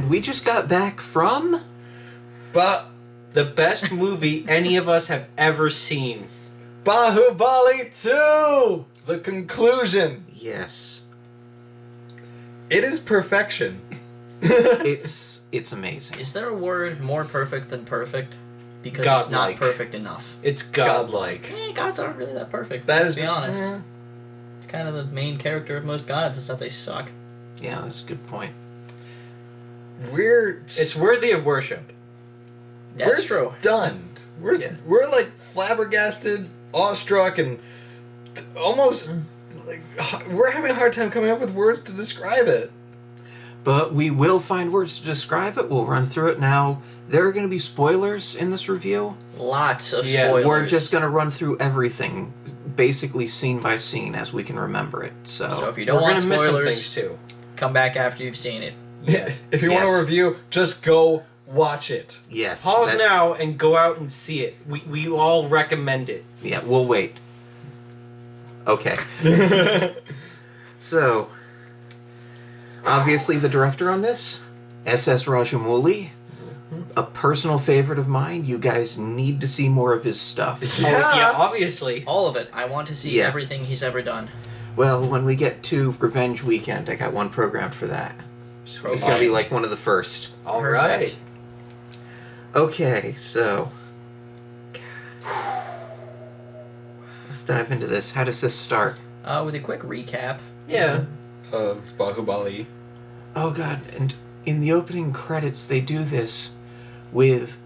And we just got back from... the best movie any of us have ever seen. Baahubali 2! The conclusion. Yes. It is perfection. It's amazing. Is there a word more perfect than perfect? Because it's Godlike. not perfect enough. It's godlike. Gods aren't really that perfect. That let's is, be honest. It's kind of the main character of most gods, is that they suck. Yeah, that's a good point. It's worthy of worship. That's true. Stunned. We're like flabbergasted, awestruck, and almost like we're having a hard time coming up with words to describe it. But we will find words to describe it. We'll run through it now. There are going to be spoilers in this review. Lots of Yes. spoilers. We're just going to run through everything, basically scene by scene, as we can remember it. So if you don't We're want gonna miss some things spoilers, too. come back after you've seen it. Yes. If you want a review, just go watch it. Yes. Pause now and go out and see it. We all recommend it. Yeah, we'll wait. Okay. So, obviously the director on this, S.S. Rajamouli, a personal favorite of mine. You guys need to see more of his stuff. Oh, yeah, obviously. All of it. I want to see Yeah. everything he's ever done. Well, when we get to Revenge Weekend, I got one programmed for that. It's going to be Awesome. like one of the first. All Perfect. right. Okay, so... Let's dive into this. How does this start? With a quick recap. Yeah. Of Baahubali. Oh god, and in the opening credits they do this with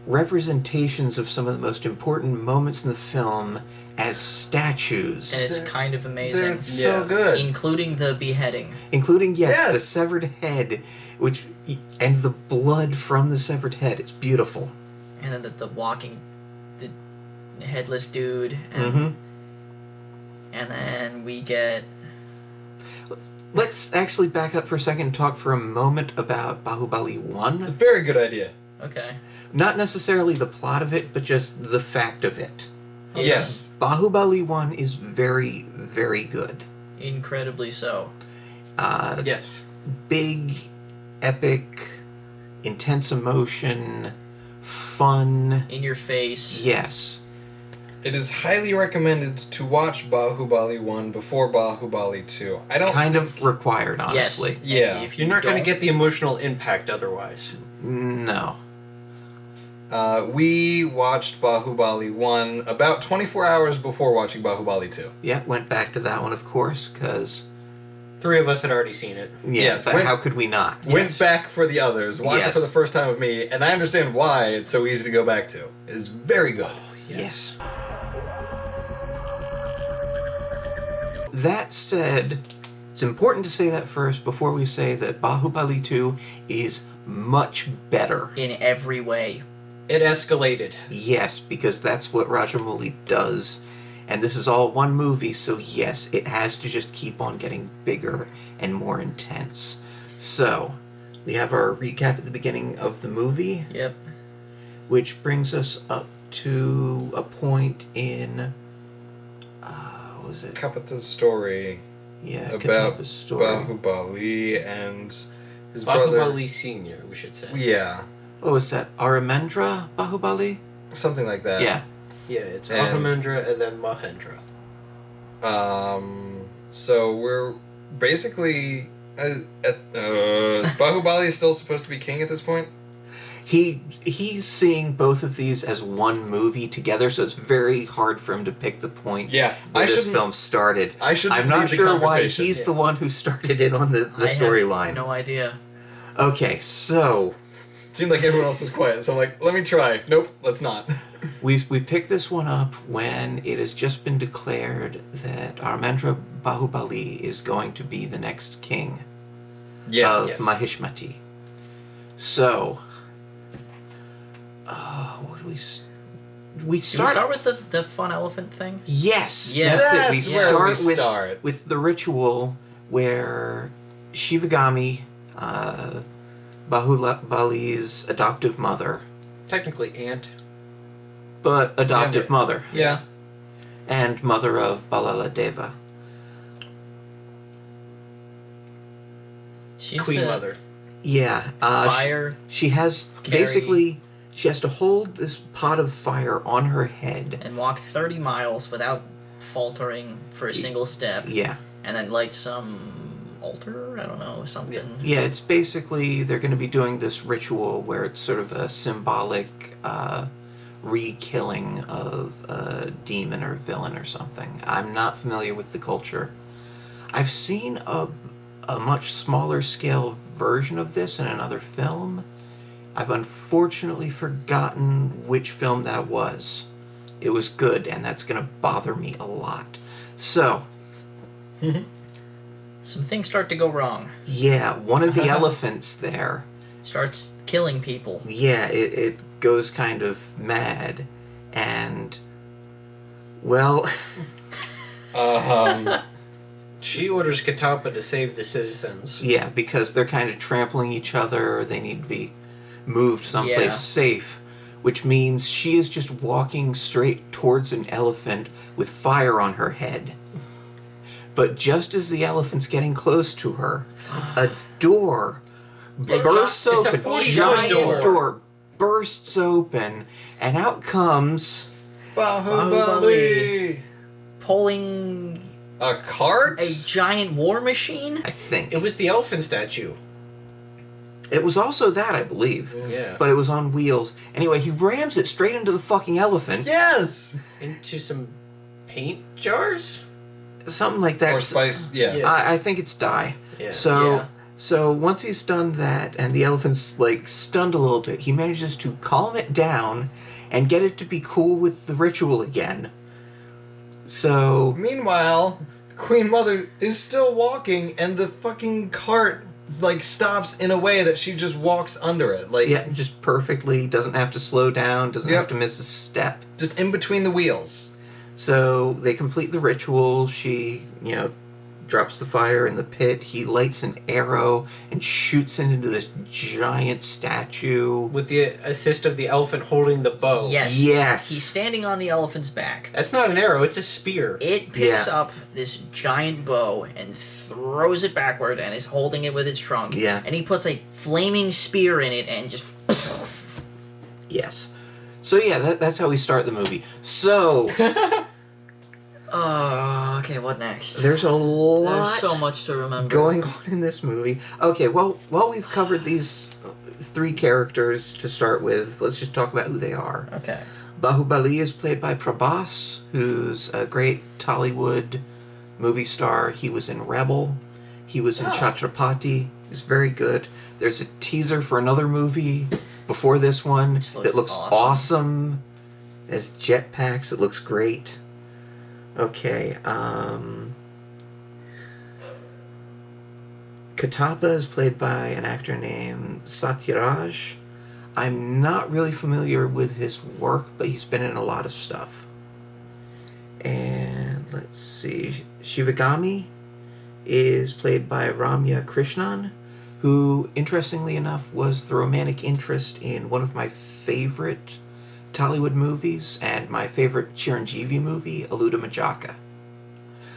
representations of some of the most important moments in the film as statues. And it's kind of amazing. They're so Yes. good. Including the beheading. Including, yes, the Yes! severed head, and the blood from the severed head. It's beautiful. And then the walking... the headless dude. And, Mm-hmm. and then we get... Let's actually back up for a second and talk for a moment about Baahubali 1. Very good idea. Okay. Not necessarily the plot of it, but just the fact of it. Yes. Baahubali 1 is very, very good. Incredibly so. It's Yes. big, epic, intense emotion, fun. In your face. Yes. It is highly recommended to watch Baahubali 1 before Baahubali 2. I don't Kind think... of required, honestly. Yes. Yeah. If You're not going to don't- get the emotional impact otherwise. No. We watched Baahubali 1 about 24 hours before watching Baahubali 2. Yeah, went back to that one, of course, because... 3 of us had already seen it. Yes, but went- how could we not? Went back for the others, watched it Yes. for the first time with me, and I understand why it's so easy to go back to. It is very good. Yes. That said, it's important to say that first before we say that Baahubali 2 is much better. In every way. It escalated. Yes, because that's what Rajamouli does. And this is all one movie, so yes, it has to just keep on getting bigger and more intense. So, we have our recap at the beginning of the movie, Yep. which brings us up to a point in... what was it? Kapata's story Yeah, about Katapa's story. Baahubali and his brother. Baahubali Senior, we should say. Yeah, What was that? Aramendra Baahubali? something like that. Yeah. Yeah, it's And- Mahamendra and then Mahendra. So we're basically... is Baahubali still supposed to be king at this point? He's seeing both of these as one movie together, so it's very hard for him to pick the point Yeah, where this film started. I shouldn't I'm not lead the sure why conversation. he's the one who started it on the I have storyline. no idea. Okay, so It seemed like everyone else was quiet, so I'm like, let me try. Nope, let's not. we picked this one up when it has just been declared that Aramendra Baahubali is going to be the next king of Mahishmati. So, what do we Should we start with the fun elephant thing? Yes, Yeah. that's it. That's We where start we start. with the ritual where Shivagami, Bahubali's adoptive mother, Technically aunt. but adoptive mother, Yeah. and mother of Balaladeva. She's Queen the- Mother. Yeah. Fire. She has Carry. basically she has to hold this pot of fire on her head. And walk 30 miles without faltering for a single step. Yeah. And then light some altar? I don't know, something. Yeah, it's basically they're going to be doing this ritual where it's sort of a symbolic re-killing of a demon or villain or something. I'm not familiar with the culture. I've seen a much smaller scale version of this in another film. I've unfortunately forgotten which film that was. It was good, and that's going to bother me a lot. So, Some things start to go wrong. yeah, one of the elephants there, Starts killing people. yeah, it goes kind of mad, and, well, She orders Katapa to save the citizens. yeah, because they're kind of trampling each other, or they need to be moved someplace Yeah. safe, which means she is just walking straight towards an elephant with fire on her head. But just as the elephant's getting close to her, a door bursts It's a open. 40-foot Giant door. bursts open, and out comes Baahubali. Pulling A cart? a giant war machine? I think It was the elephant statue. it was also that, I believe, Yeah. but it was on wheels. Anyway, he rams it straight into the fucking elephant. Yes. Into some paint jars? Something like that. Or spice. Yeah. Yeah. I think it's dye. Yeah. So once he's done that, and the elephant's like stunned a little bit, he manages to calm it down and get it to be cool with the ritual again. So Meanwhile, Queen Mother is still walking, and the fucking cart like stops in a way that she just walks under it, like yeah, just perfectly, doesn't have to slow down, doesn't Yep. have to miss a step. just in between the wheels. So they complete the ritual. She, drops the fire in the pit. He lights an arrow and shoots it into this giant statue. With the assist of the elephant holding the bow. Yes. Yes. He's standing on the elephant's back. That's not an arrow, it's a spear. It picks Yeah. up this giant bow and throws it backward and is holding it with its trunk. Yeah. And he puts a flaming spear in it and just. Yes. So yeah, that's how we start the movie. So Oh, okay, what next? there's a lot There's so much to remember. going on in this movie. Okay, well, while we've covered these three characters to start with, let's just talk about who they are. Okay. Baahubali is played by Prabhas, who's a great Tollywood movie star. He was in Rebel. He was in Chhatrapati. He's very good. There's a teaser for another movie before this one Which looks that looks awesome. There's jetpacks. It looks great. Okay, Katapa is played by an actor named Satyaraj. I'm not really familiar with his work, but he's been in a lot of stuff. And let's see, Shivagami is played by Ramya Krishnan, who, interestingly enough, was the romantic interest in one of my favorite Tollywood movies and my favorite Chiranjeevi movie, Aluda Majaka.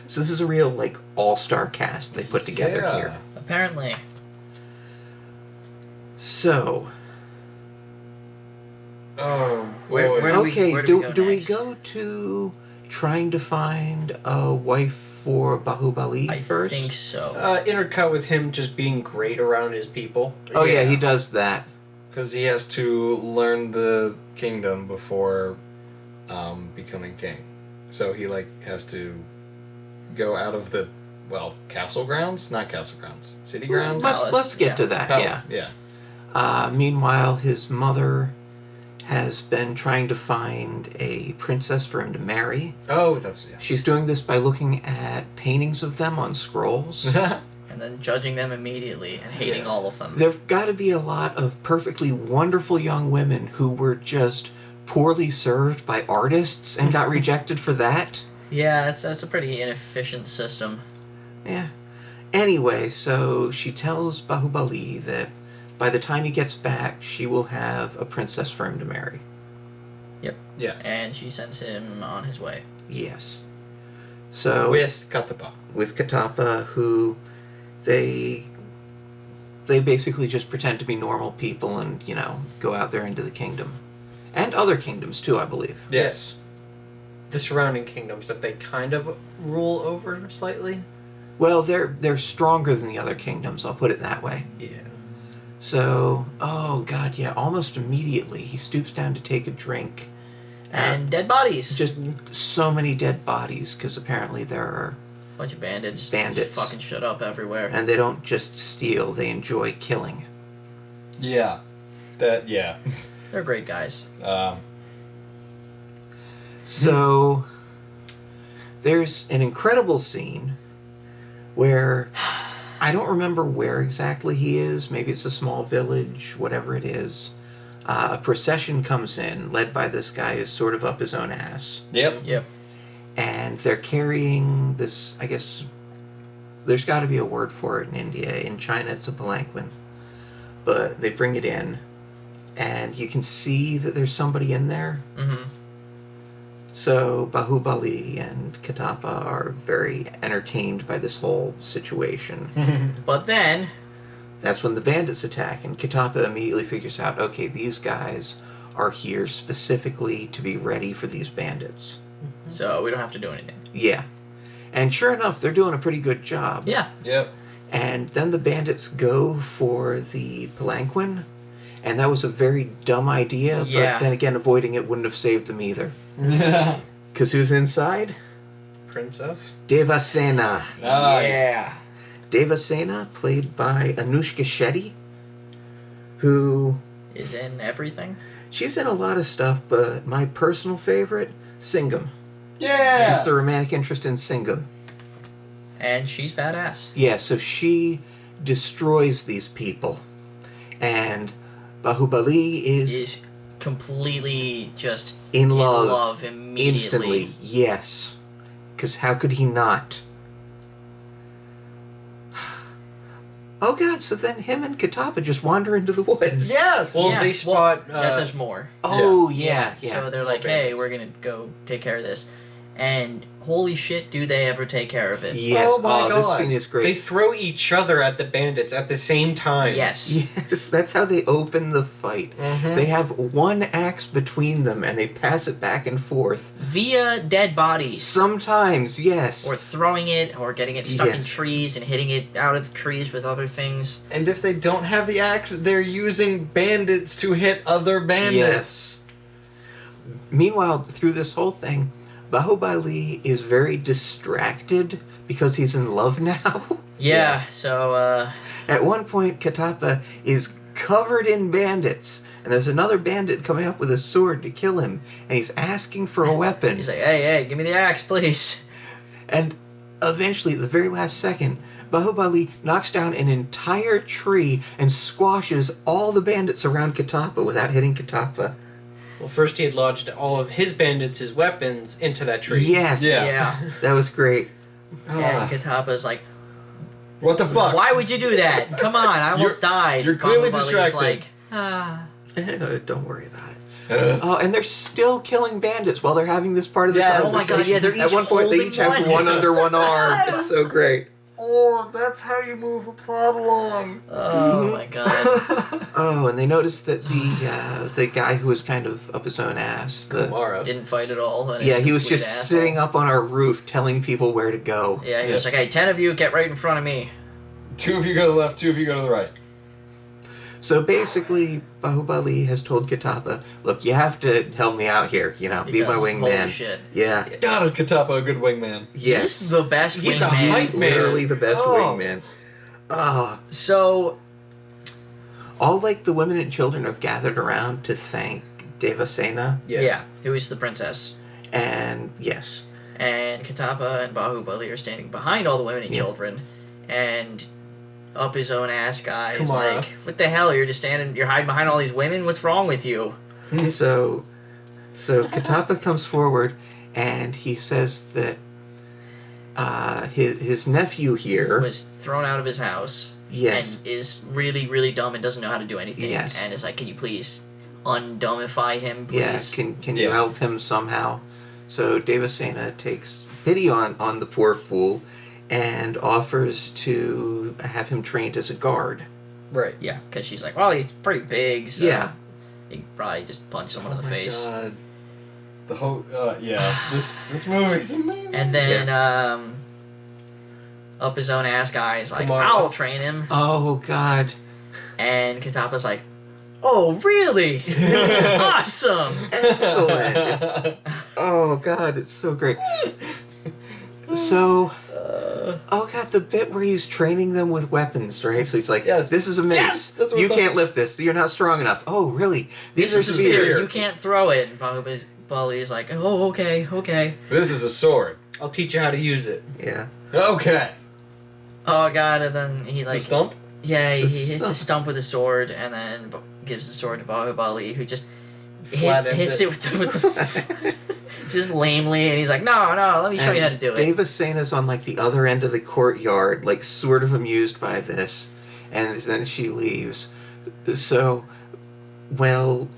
So this is a real, all-star cast they put together Yeah. here. Apparently. So, Oh Where boy. do we- okay, where do we go do we next? go to trying to find a wife for Baahubali I first? think so. Intercut with him just being great around his people. Oh yeah, he does that. Because he has to learn the kingdom before becoming king. So he has to go out of the castle grounds? Not castle grounds. City grounds? Palace, Let's get yeah. to that. Palace, yeah. Meanwhile, his mother has been trying to find a princess for him to marry. Oh, that's She's doing this by looking at paintings of them on scrolls. yeah. And then judging them immediately and hating all of them. There've got to be a lot of perfectly wonderful young women who were just poorly served by artists and got rejected for that. Yeah, that's a pretty inefficient system. Yeah. Anyway, so she tells Bahubali that by the time he gets back, she will have a princess for him to marry. Yes. And she sends him on his way. Yes. So With Katapa. with Katapa, who they they basically just pretend to be normal people and, go out there into the kingdom. And other kingdoms, too, I believe. Yes. The surrounding kingdoms that they kind of rule over slightly. Well, they're stronger than the other kingdoms, I'll put it that way. Yeah. So, oh god, yeah, almost immediately he stoops down to take a drink. And dead bodies. Just so many dead bodies, because apparently there are... Bunch of bandits. Bandits. Just fucking shut up everywhere. And they don't just steal, they enjoy killing. Yeah. Yeah. They're great guys. So, there's an incredible scene where I don't remember where exactly he is. Maybe it's a small village, whatever it is. A procession comes in, led by this guy who's sort of up his own ass. Yep. And they're carrying this, I guess, there's got to be a word for it in India. In China, it's a palanquin. But they bring it in, and you can see that there's somebody in there. Mm-hmm. So Baahubali and Katapa are very entertained by this whole situation. But then... That's when the bandits attack, and Katapa immediately figures out, okay, these guys are here specifically to be ready for these bandits. So we don't have to do anything. Yeah. And sure enough, they're doing a pretty good job. Yeah. Yep. And then the bandits go for the palanquin, and that was a very dumb idea, Yeah. but then again, avoiding it wouldn't have saved them either. Yeah. Because who's inside? Princess. Devasena. Yeah. Devasena, played by Anushka Shetty, who... Is in everything. She's in a lot of stuff, but my personal favorite, Singham. Yeah. She's the romantic interest in Singham. And she's badass. Yeah, so she destroys these people. And Baahubali is completely just in in love love immediately. instantly. Yes. Because how could he not? Oh god, so then him and Katapa just wander into the woods. Yes. Well, Yeah, they spot. Yeah, there's more. Oh, yeah. So they're like, More hey, bandits. we're gonna go take care of this. And holy shit, do they ever take care of it? Yes. Oh my This God. scene is They great. throw each other at the bandits at the same time. Yes. Yes, that's how they open the fight. Mhm. They have one axe between them and they pass it back and forth. Via dead bodies. Sometimes, yes. Or throwing it, or getting it stuck in Yes. trees and hitting it out of the trees with other things. And if they don't have the axe, they're using bandits to hit other bandits. Yes. Meanwhile, through this whole thing, Baahubali is very distracted because he's in love now. Yeah, so, At one point, Katapa is covered in bandits, and there's another bandit coming up with a sword to kill him, and he's asking for a weapon. he's like, hey, give me the axe, please. And eventually, at the very last second, Baahubali knocks down an entire tree and squashes all the bandits around Katapa without hitting Katapa. Well, first he had lodged all of his bandits' weapons into that tree. Yes. Yeah. Yeah. That was great. And Katapa's like, What the fuck? why would you do that? Come on, I almost died. you're clearly Baahubali's distracted. like, ah. Don't worry about it. Oh, and they're still killing bandits while they're having this part of the Yeah. Oh my conversation. god, yeah, they're each At one point, they holding each have one. one under one arm. It's so great. Oh, that's how you move a plot along. Oh my god. Oh, and they noticed that the guy who was kind of up his own ass, Kumara. Didn't fight at all. and he was complete just asshole. sitting up on our roof telling people where to go. Yeah, he was like, hey, 10 of you, get right in front of me. 2 of you go to the left, 2 of you go to the right. So basically, Baahubali has told Katapa, look, you have to help me out here, be my Because, wingman. Holy shit. Yeah. God, is Katapa a good wingman? Yes. He's the best He's a wingman. hype man. Literally the best Oh. wingman. Ah. So, All the women and children have gathered around to thank Devasena. yeah, who is the princess. And yes. And Katapa and Baahubali are standing behind all the women and Yeah. children. And up his own ass guy is Kumara. like, what the hell? You're just standing, you're hiding behind all these women? What's wrong with you? So Katapa comes forward and he says that his nephew here. Was thrown out of his house. Yes. And is really, really dumb and doesn't know how to do anything. Yes. And is like, can you please undumbify him, Yeah, please? can you help him somehow? So Devasena takes pity on the poor fool and offers to have him trained as a guard. Right. Yeah, because she's like, well, he's pretty big, so Yeah. he could probably just punch someone in the my face. God. The whole this movie's amazing. And then up his own ass guy is like, Kumara. I'll train him. Oh God. And Katapa's like, oh, really? Awesome! Excellent. Oh God, it's so great. So, oh God, the bit where he's training them with weapons, right? So he's like, Yes. "This is a mace. Yes, that's what You it's can't like. lift this. You're not strong enough." Oh, really? These This are is severe. severe. You can't throw it. And Bahubali is like, oh, okay. This is a sword. I'll teach you how to use it. Yeah. Okay. Oh god! And then he like, The stump? yeah, he The hits a stump. stump with a sword, and then gives the sword to Bahubali, who just Flat hits ends it with the just lamely, and he's like, no, let me show you how to do it. Devasena's on like the other end of the courtyard, like sort of amused by this, and then she leaves. So, well,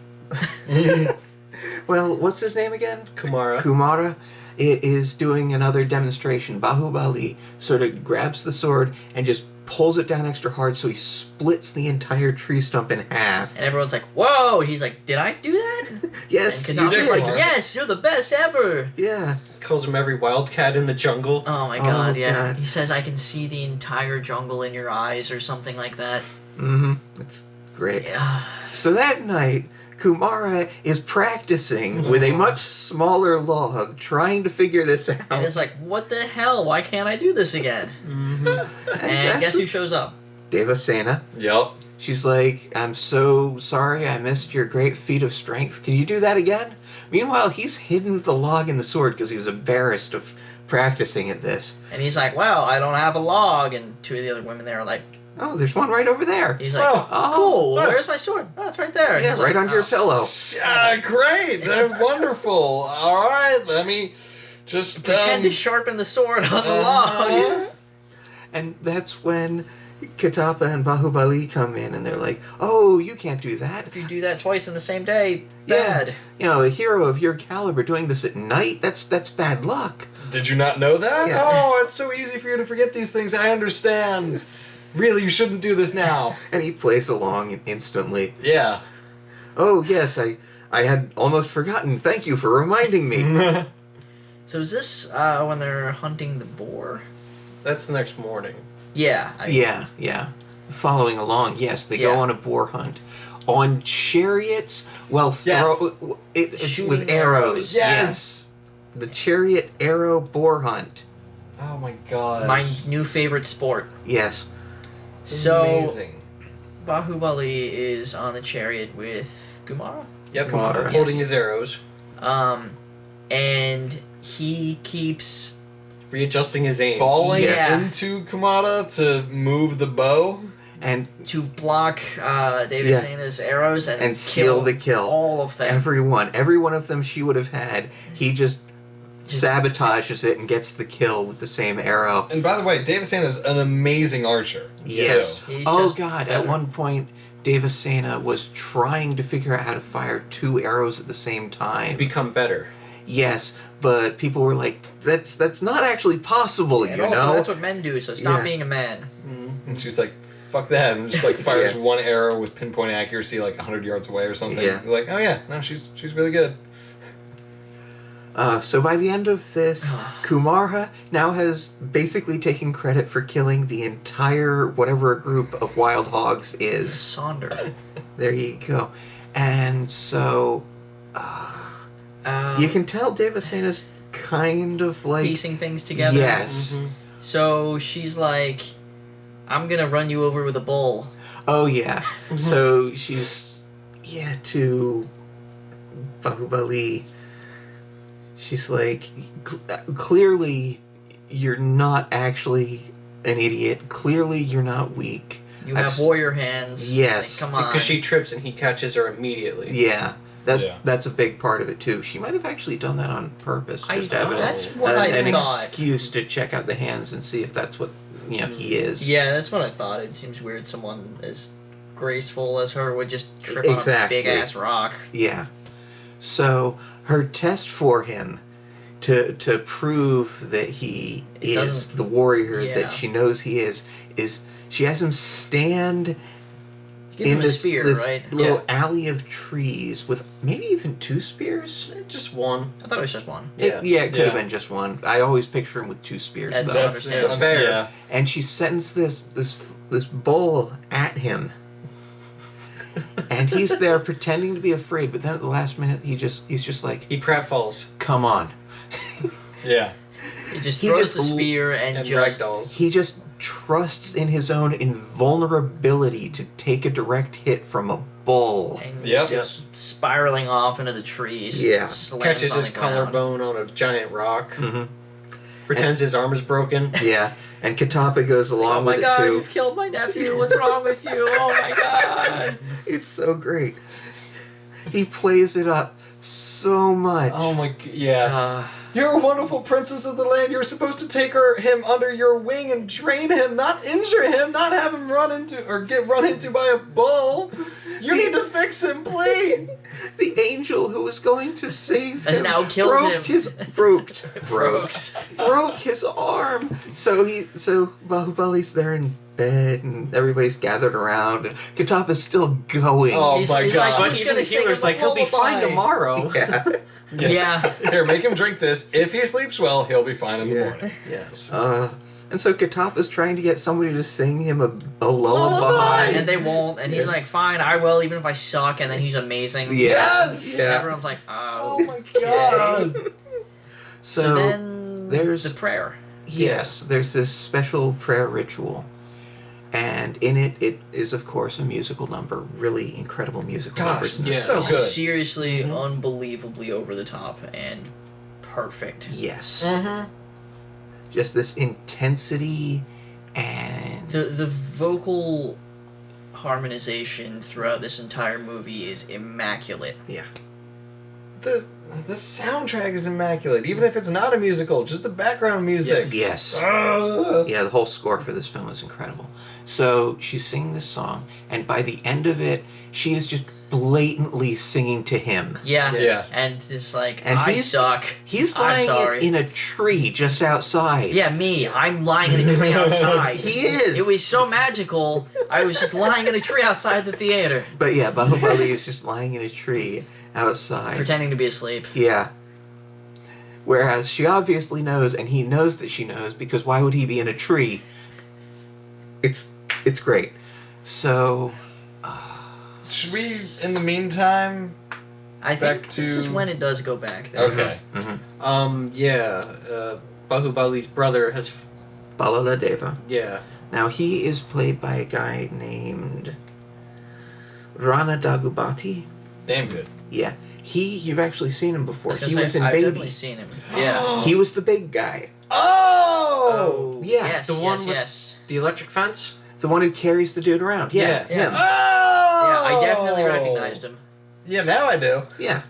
what's his name again? Kumara. Kumara is doing another demonstration. Bahubali sort of grabs the sword and just pulls it down extra hard, so he splits the entire tree stump in half. And everyone's like, whoa! And he's like, did I do that? Yes, And you Katapa's did. like, yes, you're the best ever! Yeah. Calls him every wildcat in the jungle. Oh my god, Oh, yeah. God. He says, I can see the entire jungle in your eyes, or something like that. Mm-hmm. That's great. Yeah. So that night, Kumara is practicing with a much smaller log, trying to figure this out. And it's like, what the hell? Why can't I do this again? Mm-hmm. And that's guess who shows up? Devasena. Yep. She's like, I'm so sorry I missed your great feat of strength. Can you do that again? Meanwhile, he's hidden the log and the sword because he was embarrassed of practicing at this. And he's like, well, I don't have a log. And two of the other women there are like, Oh, there's one right over there. he's like, Oh, cool, oh. where's my sword? Oh, it's right there. And Yeah, he's right like, under your pillow. Great. They're wonderful. All right. Let me just Pretend to sharpen the sword on the uh-huh. log. And that's when Katapa and Bahubali come in and they're like, oh, you can't do that. If you do that twice in the same day, Yeah. bad. You know, a hero of your caliber doing this at night, that's bad luck. Did you not know that? Yeah. Oh, it's so easy for you to forget these things. I understand. Really, you shouldn't do this now. And he plays along instantly. Yeah. Oh, yes, I had almost forgotten. Thank you for reminding me. So is this when they're hunting the boar? That's the next morning. Yeah. Yeah. Following along, yes, they go Yeah. on a boar hunt. On chariots, well, Yes. it's Shooting with arrows. arrows. Yes. The chariot arrow boar hunt. Oh my god. My new favorite sport. Yes. So Amazing. Bahubali is on the chariot with Kumara. Yep. Kumara. Holding Yes. his arrows. And he keeps Readjusting his aim. Falling Yeah. into Kamada to move the bow. And to block Devasena's arrows and steal the kill. all of them. every one of them she would have had, he just sabotages it and gets the kill with the same arrow. And by the way, Davison is an amazing archer. Yes. too. He's Oh just god, better. at one point Devasena was trying to figure out how to fire two arrows at the same time. Become better. Yes, but people were like, that's not actually possible, And you also, know? that's what men do, so stop Yeah. being a man. And she's like, fuck that. And just like fires Yeah. one arrow with pinpoint accuracy like 100 yards away or something. Yeah. You're like, oh yeah, no, she's really good. So by the end of this, Kumara now has basically taken credit for killing the entire whatever group of wild hogs is. Sonder. There you go. And so you can tell Devasena's kind of like piecing things together. Yes. So she's like, I'm gonna run you over with a bull. Oh yeah. So she's to Bahubali. She's like, clearly you're not actually an idiot. Clearly you're not weak. You I've have s- warrior hands. Yes. Like, come on. Because she trips and he catches her immediately. Yeah. Yeah. That's a big part of it too. She might have actually done that on purpose. Just to have that's what an I thought. excuse to check out the hands and see if that's what he is. Yeah, that's what I thought. It seems weird someone as graceful as her would just trip Exactly. on a big ass rock. Yeah. So her test for him to prove that he is doesn't- the warrior Yeah. that she knows he is she has him stand Gives in him a spear, this right? little Yeah. alley of trees with maybe even 2 spears. Just one. I thought it was just one. Yeah. It could have Yeah. been just one. I always picture him with 2 spears That's though. understandable. fair. Yeah. And she sends this bull at him. And he's there pretending to be afraid, but then at the last minute he's just like, He pratfalls "Come on." Yeah. He just He throws just the spear and and just ragdolls. He just trusts in his own invulnerability to take a direct hit from a bull. and Yep. he's just spiraling off into the trees. Yeah. slams Catches on his the ground. collarbone on a giant rock. Hmm. Pretends his arm is broken. Yeah, and Katapa goes along Oh my with god, it too. you've killed my nephew. What's wrong with you? Oh my god. It's so great. He plays it up so much. Oh my. Yeah. Uh, You're a wonderful princess of the land. You're supposed to take him under your wing and train him, not injure him, not have him get run into by a bull. You need to fix him, please. The angel who was going to save Has him now killed broke him. broke his arm. So Bahubali's there in bed and everybody's gathered around and Katapa's still going. Oh He's- my he's god. like, But Who's even gonna the sing healer's him a like, he'll be fine lullaby? tomorrow. Yeah. Yeah. Here, make him drink this. If he sleeps well, he'll be fine in the Yeah. morning. Yes. And so Katapa's trying to get somebody to sing him a lullaby. Lullaby! And they won't, and he's Yeah. like, fine, I will, even if I suck, and then he's amazing. Yes! And Yeah. everyone's like, oh. Oh my god. So then there's- the prayer. Yes, there's this special prayer ritual. And in it is, of course, a musical number. Really incredible musical Gosh, numbers. in it's this so film. good. Seriously, unbelievably over the top and perfect. Yes. Mm-hmm. Just this intensity and... The vocal harmonization throughout this entire movie is immaculate. Yeah. The soundtrack is immaculate, even if it's not a musical, just the background music. Yes. Ah. Yeah, the whole score for this film is incredible. So she's singing this song, and by the end of it, she is just blatantly singing to him. Yeah. Yeah. And it's like, And I he's- suck. He's I'm lying sorry. in a tree just outside. Yeah, me. I'm lying in a tree outside. He is. It was so magical. I was just lying in a tree outside the theater, But yeah, Bahubali is just lying in a tree outside. pretending to be asleep. Yeah. Whereas she obviously knows, and he knows that she knows, because why would he be in a tree? It's great. So, Should we, in the meantime? I Back think this is to- when it does go back there. Okay. Bahubali's brother has, Balala Deva. yeah. Now he is played by a guy named Rana Dagubati. Damn good. Yeah. You've actually seen him I before. was gonna He say, was in I've Baby. definitely seen him. Yeah. He was the big guy. Oh! yeah, Yes, the one with- yes. The electric fence? The one who carries the dude around. Yeah, Yeah. him. Oh! Yeah, I definitely recognized him. Yeah, now I do. Yeah.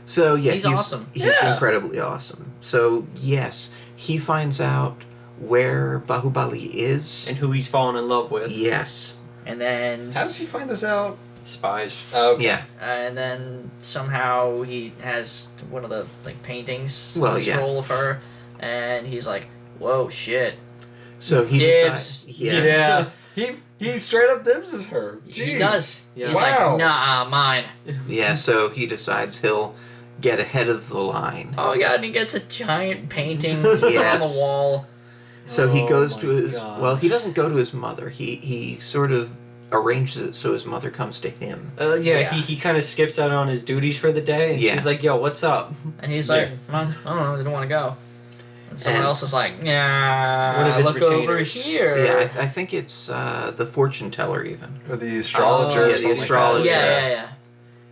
So yeah, He's awesome. He's Yeah. incredibly awesome. So yes, he finds out where Bahubali is. And who he's fallen in love with. Yes. And then How does he find this out? Spies. Oh, okay. Yeah. and then somehow he has one of the like paintings, Well, the yeah. scroll of her, and he's like, "Whoa, shit!" So he Dibs. decides. Yeah. Yeah. He straight up dibs her. Jeez. He does. Yeah. He's Wow. like, "Nah, mine." Yeah. So he decides he'll get ahead of the line. Oh my god! And he gets a giant painting on Yes. the wall. So he Oh goes my to his. God. Well, he doesn't go to his mother. He sort of arranges it so his mother comes to him. Yeah, Yeah. he kind of skips out on his duties for the day, and Yeah. she's like, "Yo, what's up?" And he's like, "Mom, I don't know, I don't want to go." And someone And- else is like, "Yeah, One of his look over retainers. here." Yeah, I think it's the fortune teller even, Or the astrologer. Oh, or yeah, the something like that. astrologer. yeah.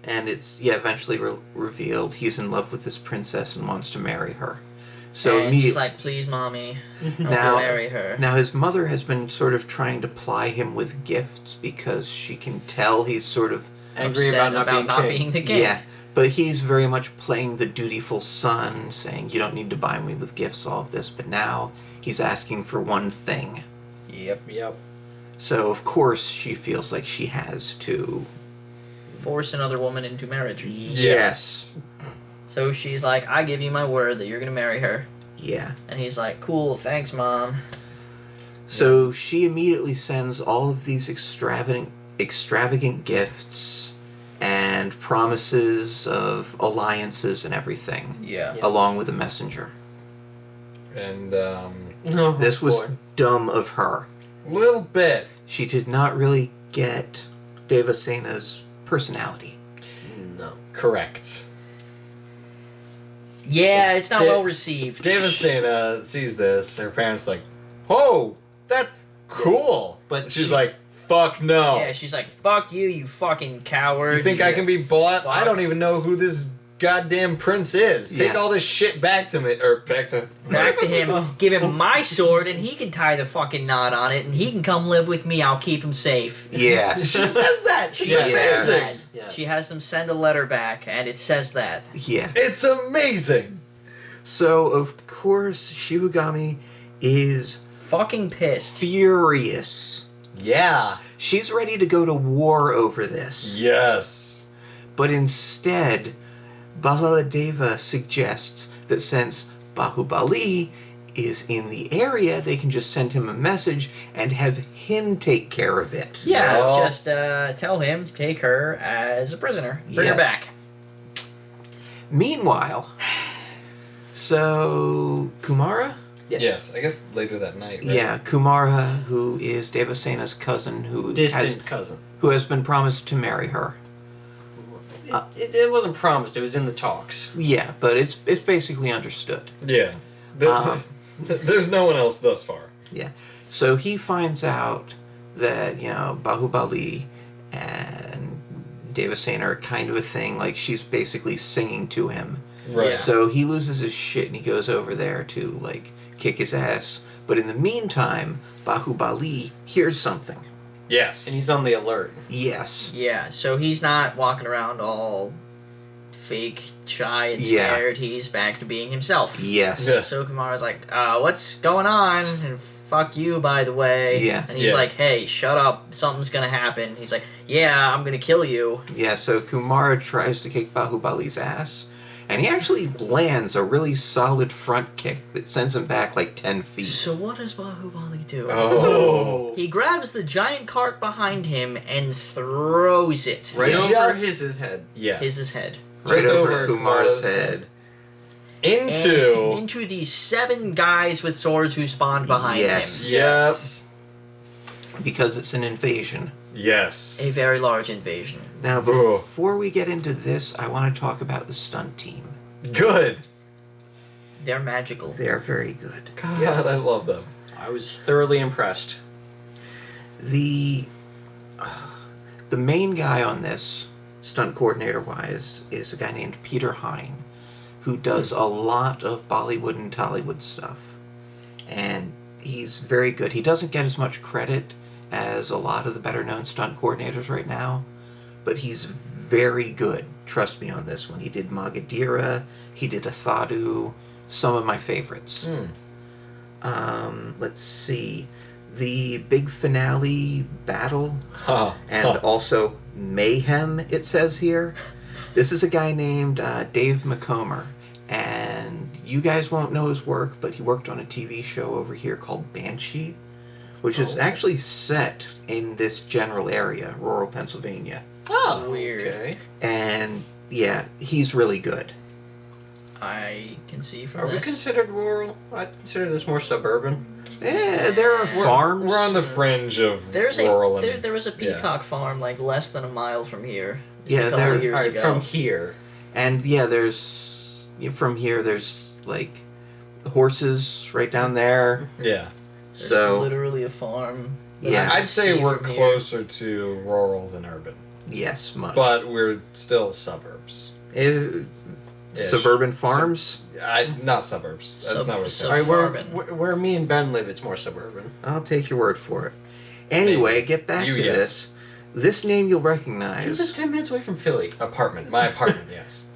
and it's eventually revealed he's in love with this princess and wants to marry her. So and immediately he's like, "Please, mommy, don't Now- marry her." now his mother has been sort of trying to ply him with gifts because she can tell he's sort of Angry Upset about not being king. the king. yeah, but he's very much playing the dutiful son, saying you don't need to buy me with gifts, all of this. But now he's asking for one thing. Yep. So of course she feels like she has to. Force another woman into marriage. Yes. So she's like, "I give you my word that you're gonna marry her." Yeah. And he's like, "Cool, thanks, mom." So she immediately sends all of these extravagant extravagant gifts and promises of alliances and everything, Yeah. along with a messenger. And No, This was boy. dumb of her. little bit. She did not really get Devasena's personality. No. Correct. Yeah, it's not Da- well received. Devasena sees this. Her parents like, "Oh, that cool." But She's like, "Fuck no." Yeah, she's like, "Fuck you, you fucking coward." You think I can be bought? I fuck. don't even know who this goddamn prince is. Take Yeah. all this shit back to me, or back to. Back to him, give him my sword, and he can tie the fucking knot on it, and he can come live with me. I'll keep him safe. Yes. She says that. It's She Yes. says amazing. that. Yes. She has them send a letter back, and it says that. Yeah. It's amazing. So, of course, Shibugami is Fucking pissed. furious. Yeah. She's ready to go to war over this. Yes. But instead, Balaladeva suggests that since Bahubali is in the area, they can just send him a message and have him take care of it. Yeah, No. just tell him to take her as a prisoner. Bring her Yes. back. Meanwhile, so Kumara? Yes. I guess later that night. Right? Yeah, Kumara, who is Devasena's cousin, Distant cousin. who has been promised to marry her. It wasn't promised. It was in the talks. Yeah, but it's basically understood. Yeah. There's no one else thus far. Yeah. So he finds out that, Bahubali and Devasena are kind of a thing, like she's basically singing to him. Right. Yeah. So he loses his shit and he goes over there to, kick his ass. But in the meantime, Bahubali hears something. Yes. And he's on the alert. Yes. Yeah, so he's not walking around all fake, shy, and Yeah. scared. He's back to being himself. Yes. Yeah. So Kumara's like, what's going on? And fuck you, by the way. Yeah. And he's Yeah. like, hey, shut up. Something's gonna happen. He's like, yeah, I'm gonna kill you. Yeah, so Kumara tries to kick Bahubali's ass. And he actually lands a really solid front kick that sends him back 10 feet. So what does Baahubali do? Oh. He grabs the giant cart behind him and throws it. Right Yes. over his head. Yeah. His head. Right Just over over Kumara's Kumara's head. And Into. into the 7 guys with swords who spawned behind Yes. him. Yes. Because it's an invasion. Yes. A very large invasion. Now, Ugh. before we get into this, I want to talk about the stunt team. Good. They're magical. They're very good. God, Yes. I love them. I was thoroughly impressed. The main guy on this, stunt coordinator wise, is a guy named Peter Hine, who does a lot of Bollywood and Tollywood stuff. And he's very good. He doesn't get as much credit as a lot of the better known stunt coordinators right now, but he's very good. Trust me on this one. He did Magadira, he did Athadu, some of my favorites. Let's see. The big finale battle, and also Mayhem, it says here. This is a guy named Dave McComber, and you guys won't know his work, but he worked on a TV show over here called Banshee, which is actually set in this general area, rural Pennsylvania. Oh, Weird. Okay. And yeah, he's really good. I can see from Are we this. considered rural? I consider this more suburban. There are farms. We're on the fringe of There's rural a and there was a yeah. peacock farm less than a mile from here. Yeah, a couple there- of years Alright, ago. from here. And yeah, from here, there's horses right down there. Yeah. There's So literally a farm. that Yeah. I can I'd say see we're from here. closer to rural than urban, yes, much. but we're still suburbs. Suburban farms. Not suburbs. That's not what it's Sub- saying. Alright, Suburban. where me and Ben live, it's more suburban. I'll take your word for it. Anyway, Maybe. get back You to yes. this. This name you'll You live recognize. 10 minutes away from Philly. Apartment. My apartment. Yes.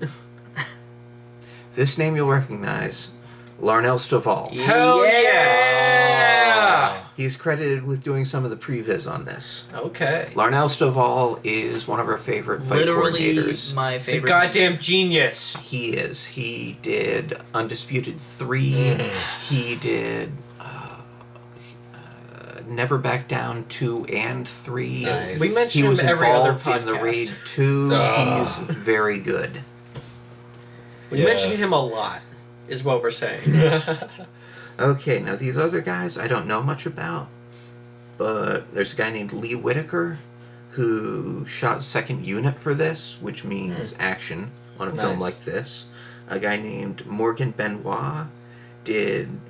This name you'll recognize. Larnell Stovall. Hell yeah! He's credited with doing some of the previs on this. Okay. Larnell Stovall is one of our favorite fight Literally coordinators. my He's a favorite. goddamn genius. He is. He did Undisputed 3. Mhm. He did Never Back Down 2 and 3. Nice. We He mentioned was him every other involved in the podcast. Raid 2. He's very good. We mentioned him a lot, is what we're saying. Okay, now these other guys I don't know much about, but there's a guy named Lee Whitaker who shot second unit for this, which means action on a film Nice. like this. A guy named Morgan Benoit did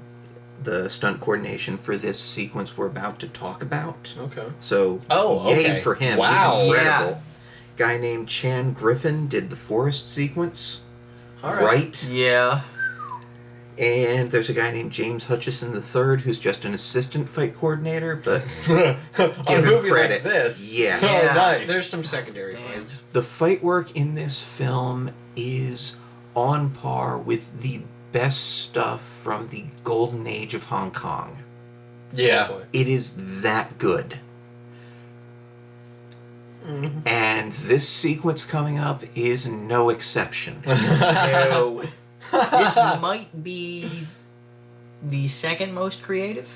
the stunt coordination for this sequence we're about to talk about. Okay. So, Oh, yay okay. for him. Wow. He's incredible. Guy named Chan Griffin did the forest sequence. All Right. Yeah. And there's a guy named James Hutchison III who's just an assistant fight coordinator, but On give a him movie credit. like this. Yeah. Oh, Yeah. nice. There's some secondary fights. The fight work in this film is on par with the best stuff from the golden age of Hong Kong. Yeah. It is that good. And this sequence coming up is no exception. No. This might be the second most creative.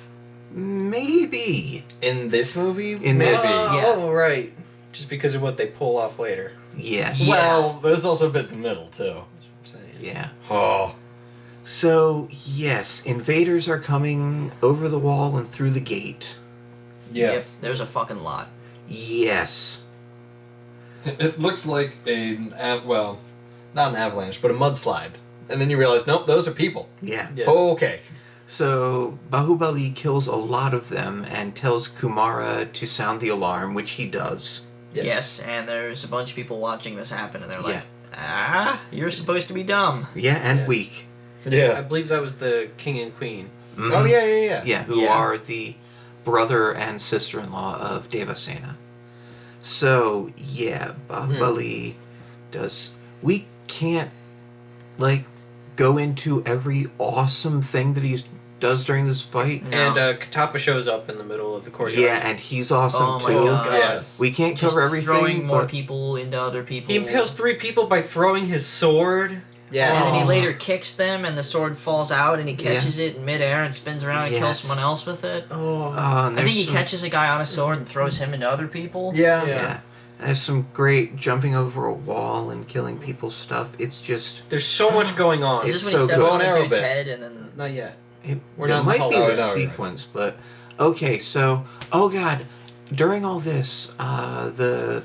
Maybe. In this movie? In this. Maybe. Yeah. Oh, right. Just because of what they pull off later. Yes. Yeah. Well, there's also a bit in the middle, too. That's what I'm saying. Yeah. Oh. So, yes, invaders are coming over the wall and through the gate. Yes. Yep, there's a fucking lot. Yes. It looks like well, not an avalanche, but a mudslide. And then you realize, nope, those are people. Yeah. Yeah. Okay. So, Baahubali kills a lot of them and tells Kumara to sound the alarm, which he does. Yes, and there's a bunch of people watching this happen, and they're Yeah. like, you're supposed to be dumb. Yeah, and Yeah. weak. I Yeah. believe that was the king and queen. Mhm. Oh, yeah. Yeah, who Yeah. are the brother and sister-in-law of Devasena. So, yeah, Baahubali does... We can't, like, go into every awesome thing that he does during this fight. No. And Katapa shows up in the middle of the courtyard. Yeah, and he's awesome, Oh my too. God. Yes. We can't Just cover everything, throwing more but... people into other people. He impales 3 people by throwing his sword. Yeah. And then he Oh. later kicks them, and the sword falls out, and he catches it in midair and spins around and kills Yes. someone else with it. Oh. and I think there's he some- catches a guy on a sword and throws him into other people. Yeah. Yeah. There's some great jumping over a wall and killing people stuff. It's just... There's so much going on. Is It's this when he so steps good. on the Arrow dude's bit. head and then... Not yet. It We're not in the might be hall. the Oh, no, right. sequence, but... Okay, so... Oh, God. During all this, the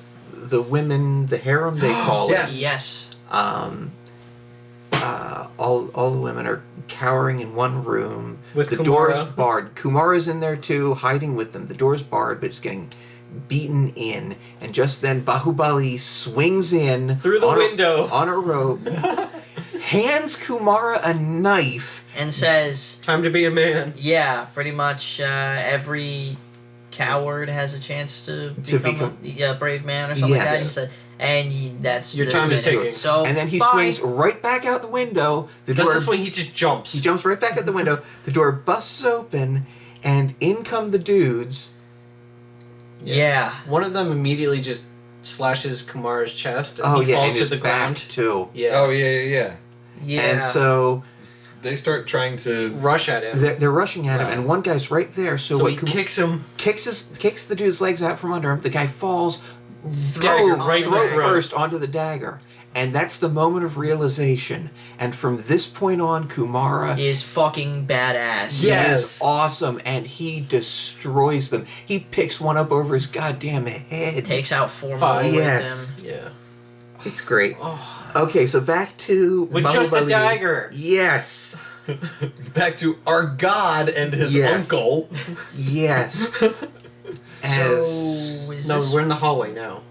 women, the harem, they call Yes. it... Yes. All the women are cowering in one room. With the door's Kumara. barred. Kumara's in there too, hiding with them. The door's barred, but it's getting beaten in. And just then, Baahubali swings in Through the on window. on a rope, hands Kumara a knife. And says, Time to be a man. yeah, pretty much every coward has a chance to become a brave man or something like that. Yes. He said, and that's... Your the time is minute. ticking. So, And then he bye. swings right back out the window. The Does door. this when he just jumps. He jumps right back out the window. The door busts open, and in come the dudes. Yeah. One of them immediately just slashes Kumar's chest and Oh he yeah, falls and to his the back ground. too. Yeah. Oh, yeah. Yeah. And so They start trying to. Rush at him. they're rushing at him, Right. and one guy's right there. So, So what he kicks him. kicks the dude's legs out from under him. The guy falls, Dagger boom, right in the throat throat. first onto the dagger, and that's the moment of realization. And from this point on, Kumara is fucking badass. Yes. is awesome, and he destroys them. He picks one up over his goddamn head. Takes out 4 Five. more Yes. with him. Yeah. It's great. Oh. Okay, so back to With just a Baahubali. dagger. Yes, Back to our god and his Yes. uncle. yes. As So, is No, this... we're in the hallway now.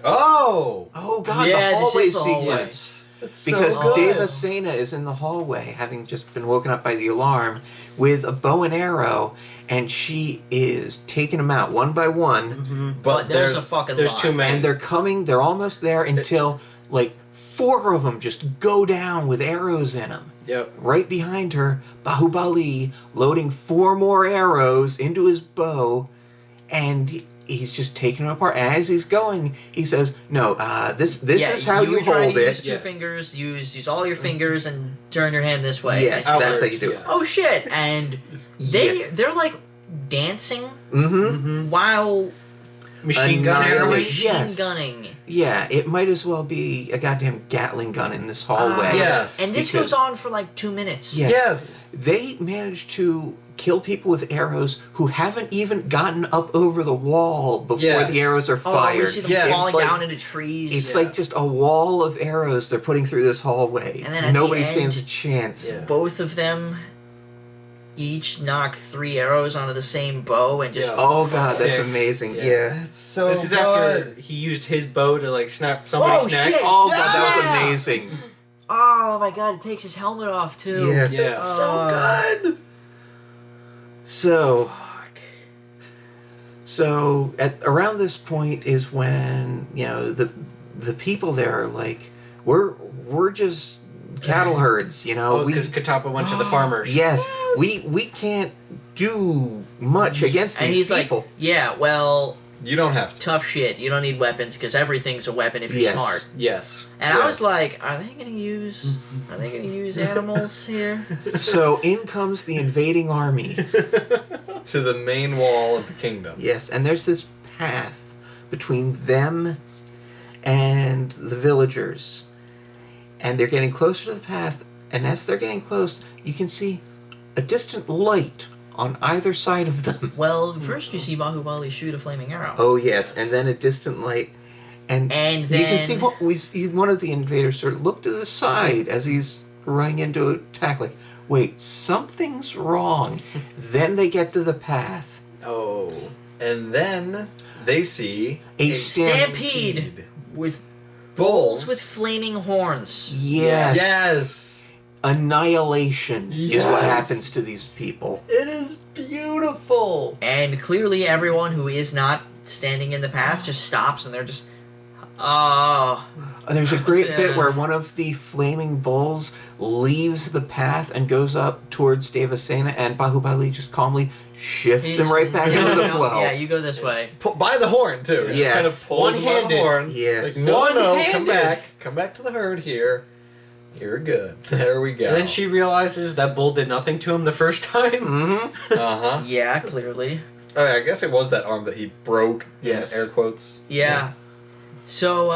Oh! oh god, Yeah, the this hallway is the hallway. sequence. That's Because so good. Devasena is in the hallway, having just been woken up by the alarm, with a bow and arrow, and she is taking them out one by one, Mm-hmm. But there's a fucking there's lot. too many. and they're almost there until, like, 4 of them just go down with arrows in them. Yep. Right behind her, Baahubali loading 4 more arrows into his bow, and he's just taking them apart. And as he's going, he says, "No, this Yeah, is how you try hold to it." Use 2 Yeah. fingers. Use all your fingers and turn your hand this way. Yes, And- that's how you do it. yeah. Oh shit! And they're like dancing Mm-hmm. while Machine gun Annihilation. arrows. machine Yes. gunning. Yeah, it might as well be a goddamn Gatling gun in this hallway. Yes. And this Because- goes on for like 2 minutes. Yes. Yes. They managed to kill people with arrows who haven't even gotten up over the wall before Yeah. the arrows are Oh, fired. we see them Yes. falling It's like- down into trees. It's like just a wall of arrows they're putting through this hallway. And then at the Nobody end- stands a chance. Yeah. Both of them each knock 3 arrows onto the same bow and just. Yeah. Oh god, that's 6. amazing. Yeah. Yeah. It's so This is good. after he used his bow to like snap somebody's Oh, neck. shit! Oh god, that was Yeah. amazing. Oh my god, it takes his helmet off too. Yes. Yeah. It's so good. So at around this point is when, the people there are like, we're just cattle herds, Oh, because Katapa went to the farmers. Yes, we can't do much against And these he's people. like, yeah, well, You don't have to. tough shit. You don't need weapons because everything's a weapon if you're Yes. smart. Yes. And I was Yes. like, are they gonna use animals here? So in comes the invading army. To the main wall of the kingdom. Yes, and there's this path between them and the villagers. And they're getting closer to the path, and as they're getting close, you can see a distant light on either side of them. Well, first you see Baahubali shoot a flaming arrow. Oh yes, and then a distant light. And And you can see then- one of the invaders sort of look to the side as he's running into attack, like, wait, something's wrong. Then they get to the path. Oh. And then they see A stampede with bulls. bulls with flaming horns. Yes. Yes. Annihilation is what Yes. happens to these people. It is beautiful. And clearly everyone who is not standing in the path just stops and they're just, oh. There's a great bit Yeah. where one of the flaming bulls leaves the path and goes up towards Devasena, and Bahubali just calmly shifts him right back into the flow. Yeah, you go this way. By the horn too. Just Yes. kind of pulls him by the One-handed. horn. Yes. Like, no, One-handed. come back to the herd here. You're good. There we go. And then she realizes that bull did nothing to him the first time. Mm-hmm. Uh-huh. Yeah, clearly. Oh, yeah, I guess it was that arm that he broke. Yes. In air quotes. Yeah. So,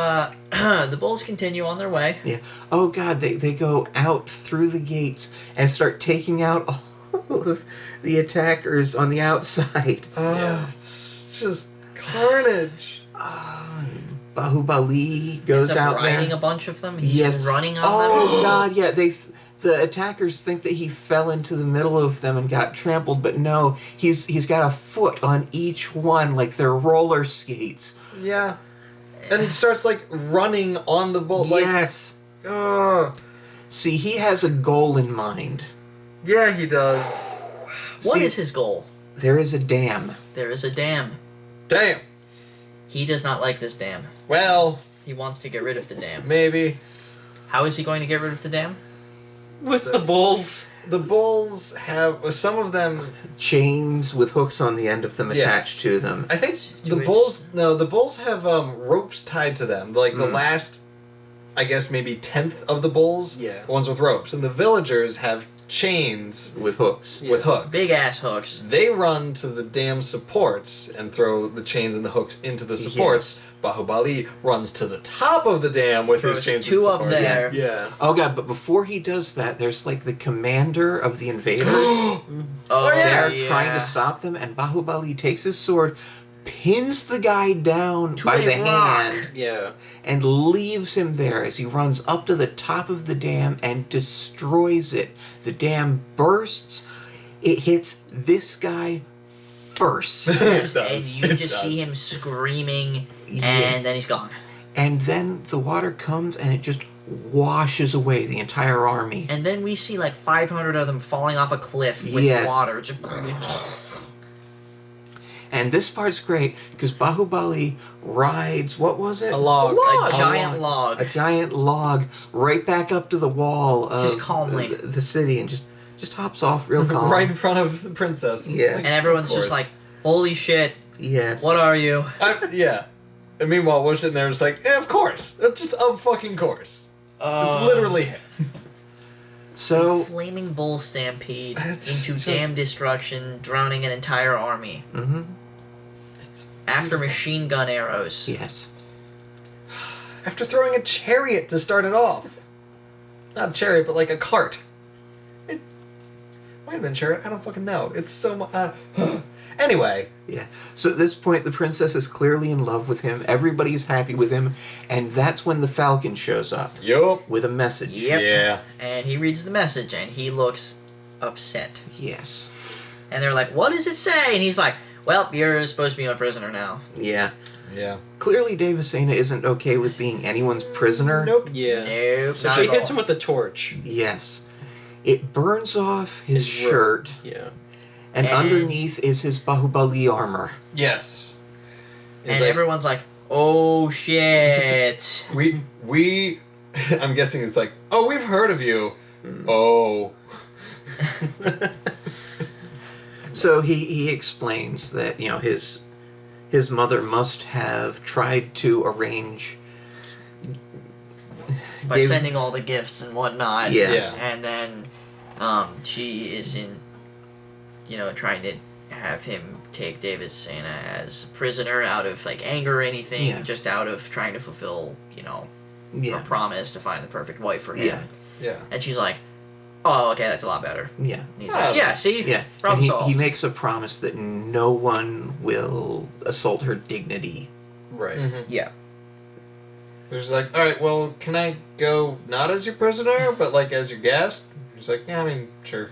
the bulls continue on their way. Yeah. Oh god, they go out through the gates and start taking out all of the attackers on the outside. Oh, it's just carnage. Bahubali goes Ends up out riding there. a bunch of them. He's Yes. running on Oh them. god, yeah, the attackers think that he fell into the middle of them and got trampled, but no, he's got a foot on each one like they're roller skates. Yeah. And starts like running on the bull. Like, Yes. ugh. See, he has a goal in mind. Yeah, he does. What See, is his goal? There is a dam. There is a dam. Damn. He does not like this dam. Well, He wants to get rid of the dam. maybe. How is he going to get rid of the dam? With the bulls. The bulls have some of them. Chains with hooks on the end of them Yes. attached to them. I think the Jewish. bulls. No, the bulls have ropes tied to them. Like the Mm. last, I guess maybe 10th of the bulls. Yeah. Ones with ropes, and the villagers have chains With hooks. with hooks. Big ass hooks. They run to the dam supports and throw the chains and the hooks into the supports. Bahubali runs to the top of the dam with his Throws chains two and up supports. there. Yeah. Oh god, but before he does that, there's like the commander of the invaders. Oh, yeah. They're trying to stop them, and Bahubali takes his sword, pins the guy down To by a the rock. hand, Yeah. and leaves him there as he runs up to the top of the dam and destroys it. The dam bursts. It hits this guy first. Yes, It does. and you It just see him does. screaming, Yeah. and then he's gone. And then the water comes and it just washes away the entire army. And then we see like 500 of them falling off a cliff with Yes. water. Just- And this part's great because Bahubali rides, what was it? A log. A giant A log. A giant log right back up to the wall of Just calmly. the city and just hops off real calm. Right in front of the princess. Yes. And everyone's just like, holy shit, Yes. what are you? Yeah. And meanwhile, we're sitting there just like, of course. It's just a fucking course. It's literally him. So, Flaming bull stampede It's into just- dam destruction, drowning an entire army. mhm, It's After machine gun arrows. yes. after throwing a chariot to start it off. Not a chariot, but like a cart. It might have been a chariot. I don't fucking know. It's so much. Anyway, Yeah. So at this point, the princess is clearly in love with him. Everybody's happy with him. And that's when the Falcon shows up yup. with a message. Yep. Yeah. And he reads the message and he looks upset. Yes. And they're like, what does it say? And he's like, well, you're supposed to be my prisoner now. Yeah. Yeah. Clearly, Devasena isn't okay with being anyone's prisoner. Nope. Yeah. Nope, So not she at hits all. him with the torch. Yes. It burns off his His robe. shirt, Yeah. and And- underneath is his Baahubali armor. Yes. It's And like, everyone's like, oh shit. we I'm guessing it's like, oh, we've heard of you. Oh. So he explains that, you know, his mother must have tried to arrange By David- sending all the gifts and whatnot. Yeah. Yeah. And then she is trying to have him take Devasena as prisoner out of like anger or anything, Yeah. just out of trying to fulfill, her Yeah. promise to find the perfect wife for him. Yeah. Yeah. And she's like, oh, okay, that's a lot better. Yeah. And he's Ah, like, yeah, see? Yeah. Problem And solved. he makes a promise that no one will assault her dignity. Right. Mm-hmm. Yeah. There's like, all right, well, can I go not as your prisoner, but like as your guest? He's like, yeah, I mean, sure.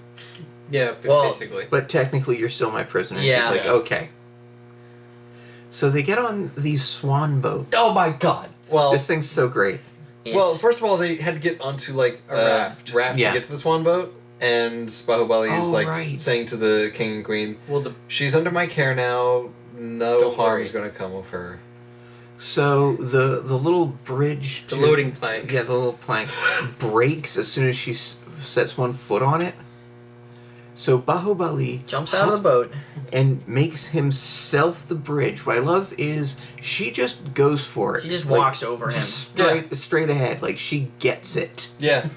Yeah, Well, basically. But technically, you're still my prisoner. Yeah. She's like, Yeah. okay. So they get on the swan boat. Oh my god. Well, This thing's so great. well, It's- first of all, they had to get onto like A raft. Yeah. to get to the swan boat, and Baahubali is Oh, like right. saying to the king and queen, Well, the "She's under my care now. No Don't harm's worry. going to come of her." So the little bridge, the loading plank. yeah, the little plank breaks as soon as she sets one foot on it. So Baahubali jumps out of hops the boat. and makes himself the bridge. What I love is she just goes for it. She just Like, walks over him. just straight ahead. Like she gets it. Yeah.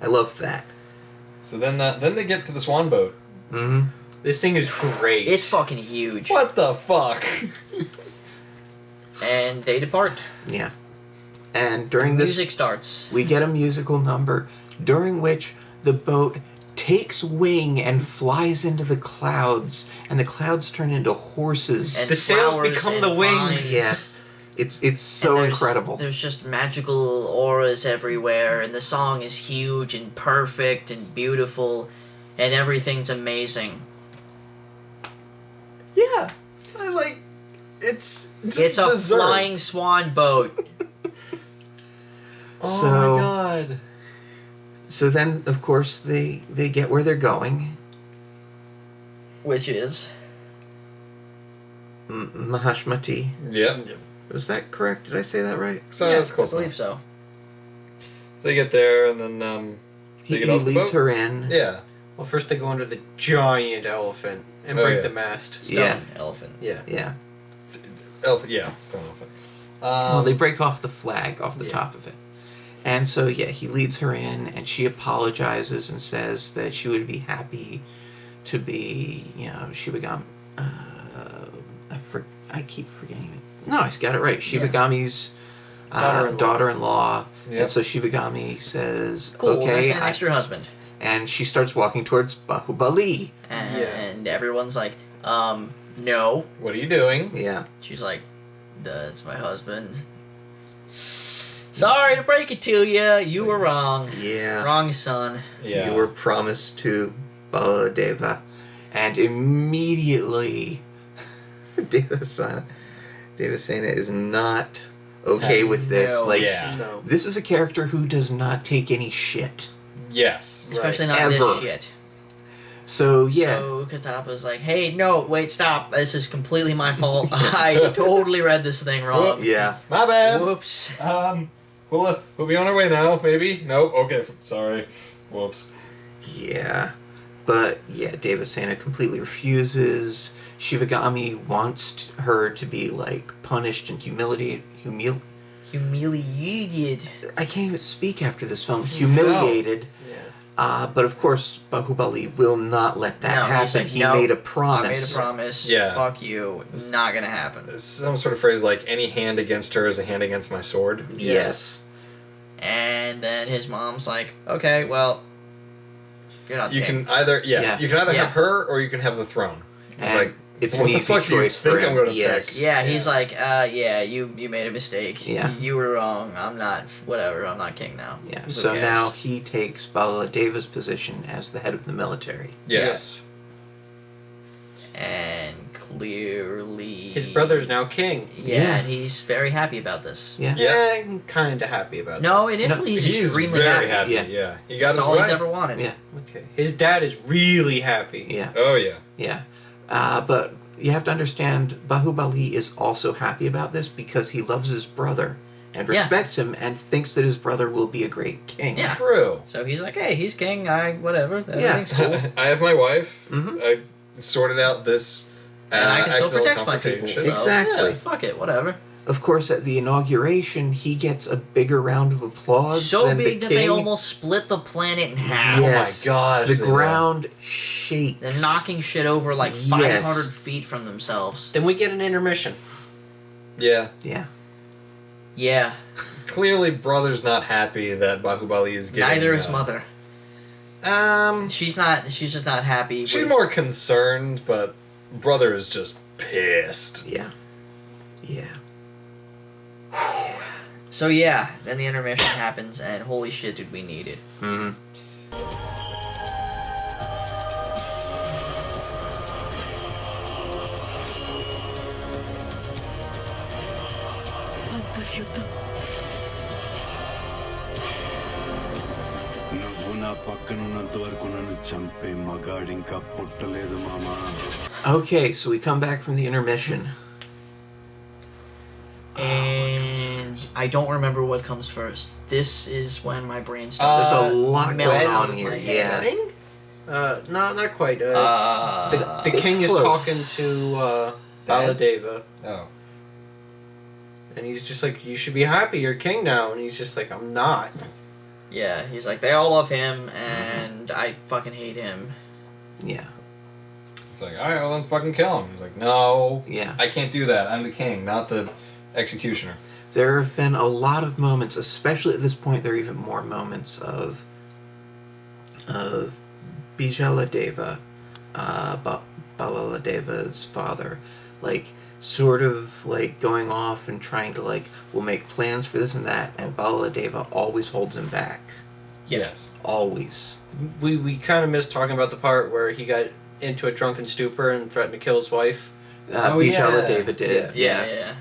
I love that. So then they get to the swan boat. Mm-hmm. This thing is great. It's fucking huge. What the fuck? And they depart. Yeah. And during this, Music starts. we get a musical number during which the boat takes wing and flies into the clouds, and the clouds turn into horses. And The sails flowers become and the wings. vines. Yeah. It's so And there's- incredible. There's just magical auras everywhere, and the song is huge and perfect and beautiful, and everything's amazing. Yeah. I like. It's It's a deserved. flying swan boat. Oh So- my god. So then, of course, they get where they're going. Which is Mahashmati. Yep. Was that correct? Did I say that right? So yeah, that's close I believe enough. so. So they get there, and then He, they get he off the leads boat? her in. Yeah. Well, first they go under the giant elephant and Oh, break yeah. the mast. Stone Yeah. elephant. Yeah. Yeah. Yeah. Stone elephant. Well, they break off the flag off the yeah. top of it. And so, yeah, he leads her in, and she apologizes and says that she would be happy to be, Shibagami. I keep forgetting it. No, I got it right. Shibagami's Daughter-in-law. daughter-in-law. Yep. And so Shibagami says, Cool, okay. that's my next your husband. And she starts walking towards Baahubali. And everyone's like, no. What are you doing? Yeah. She's like, that's my husband. Sorry to break it to you. You were wrong. Yeah. Wrong, son. Yeah. You were promised to Baladeva. And immediately, Devasena is not okay with this. No. Like, Yeah. No. this is a character who does not take any shit. Yes. Especially not Ever. this shit. So, yeah. So Katapa's like, hey, no, wait, stop. This is completely my fault. I totally read this thing wrong. Yeah. My bad. Whoops. We'll be on our way now. Maybe. Nope. Okay. Sorry. Whoops. Yeah. But, yeah, Devasena completely refuses. Shivagami wants her to be, like, punished and humiliated. Humiliated. I can't even speak after this film. Humiliated. Yeah. But of course, Baahubali will not let that No, he's happen. like, He "No, made a I promise. made a promise. Yeah. Fuck you. Not gonna happen. Some sort of phrase like, any hand against her is a hand against my sword. Yes. And then his mom's like, okay, well, you're not You king. can either, Yeah. you can either Yeah. have her or you can have the throne. It's And like, it's what an the easy fuck do you choice for think him. I'm going to Yes. pick? Yeah, he's like, yeah, you made a mistake. Yeah. You were wrong. I'm not, whatever, I'm not king now. Yeah. Who So cares? now he takes Baladeva's position as the head of the military. Yes. And clearly... His brother's now king. Yeah, and he's very happy about this. Yeah. Yeah. I'm kind of happy about No, this. initially he's He's extremely very happy. happy. Yeah. Yeah. He got That's his all way. he's ever wanted. Yeah. Okay. His dad is really happy. Yeah. Oh, yeah. Yeah. But you have to understand, Baahubali is also happy about this because he loves his brother and Yeah. respects him and thinks that his brother will be a great king. Yeah. True. So he's like, hey, he's king, whatever, everything's cool. I have my wife. Mhm. I sorted out this And I can still accidental protect my people. confrontation. So, Exactly. yeah, fuck it, whatever. Of course, at the inauguration, he gets a bigger round of applause So than big the that they king. almost split the planet in half. Yes. Oh my gosh. The they ground shakes. They're knocking shit over like Yes. 500 feet from themselves. Then we get an intermission. did. Yeah. Yeah. Yeah, Clearly, brother's not happy that Baahubali is getting... neither is mother. She's just not happy. She's with- more concerned, but brother is just pissed. Yeah. Yeah. So yeah, then the intermission happens, and holy shit, did we need it? Mm-hmm. నువ్వు నా పక్కనున్నంత వరకు నన్ను చంపే మగాడింకా పుట్టలేదు మామా. Okay, so we come back from the intermission. And I don't remember what comes first. This is when my brain starts. There's a lot melt going out on of here. my head. Yeah. No, not quite. The It's king is close. talking to Baladeva, Oh. and he's just like, "You should be happy. You're king now." And he's just like, "I'm not." Yeah, he's like, they all love him, and I fucking hate him. Yeah. It's like, alright, well then fucking kill him. He's like, no. Yeah. I can't do that. I'm the king, not the executioner. There have been a lot of moments, especially at this point, there are even more moments of Bijaladeva, Balaladeva's father, like, sort of, like, going off and trying to, like, we'll make plans for this and that, and Balaladeva always holds him back. Yes. Always. We kind of missed talking about the part where he got into a drunken stupor and threatened to kill his wife. Bijaladeva did. Yeah.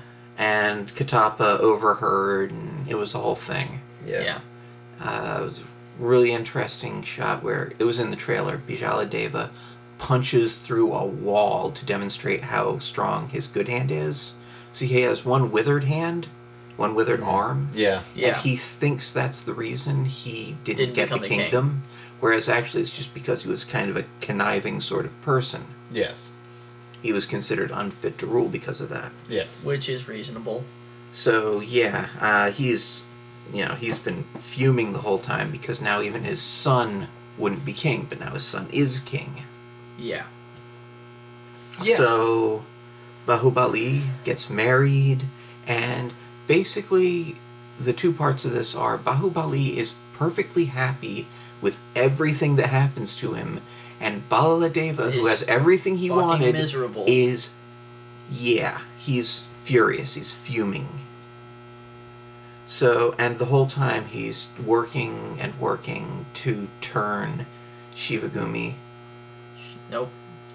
And Katapa overheard, and it was a whole thing. Yeah. It was a really interesting shot where it was in the trailer. Bijaladeva punches through a wall to demonstrate how strong his good hand is. See, he has one withered hand, one withered arm, Yeah. Yeah. and he thinks that's the reason he didn't get become the the king. kingdom. Whereas actually, it's just because he was kind of a conniving sort of person. Yes. He was considered unfit to rule because of that. Yes. Which is reasonable. So yeah, he's been fuming the whole time because now even his son wouldn't be king, but now his son is king. Yeah. Yeah. So Baahubali gets married, and basically the two parts of this are Baahubali is perfectly happy with everything that happens to him, and Balaladeva, who Is has everything he fucking wanted, miserable. he's furious, he's fuming. So, and the whole time he's working and working to turn Shivagami. Nope.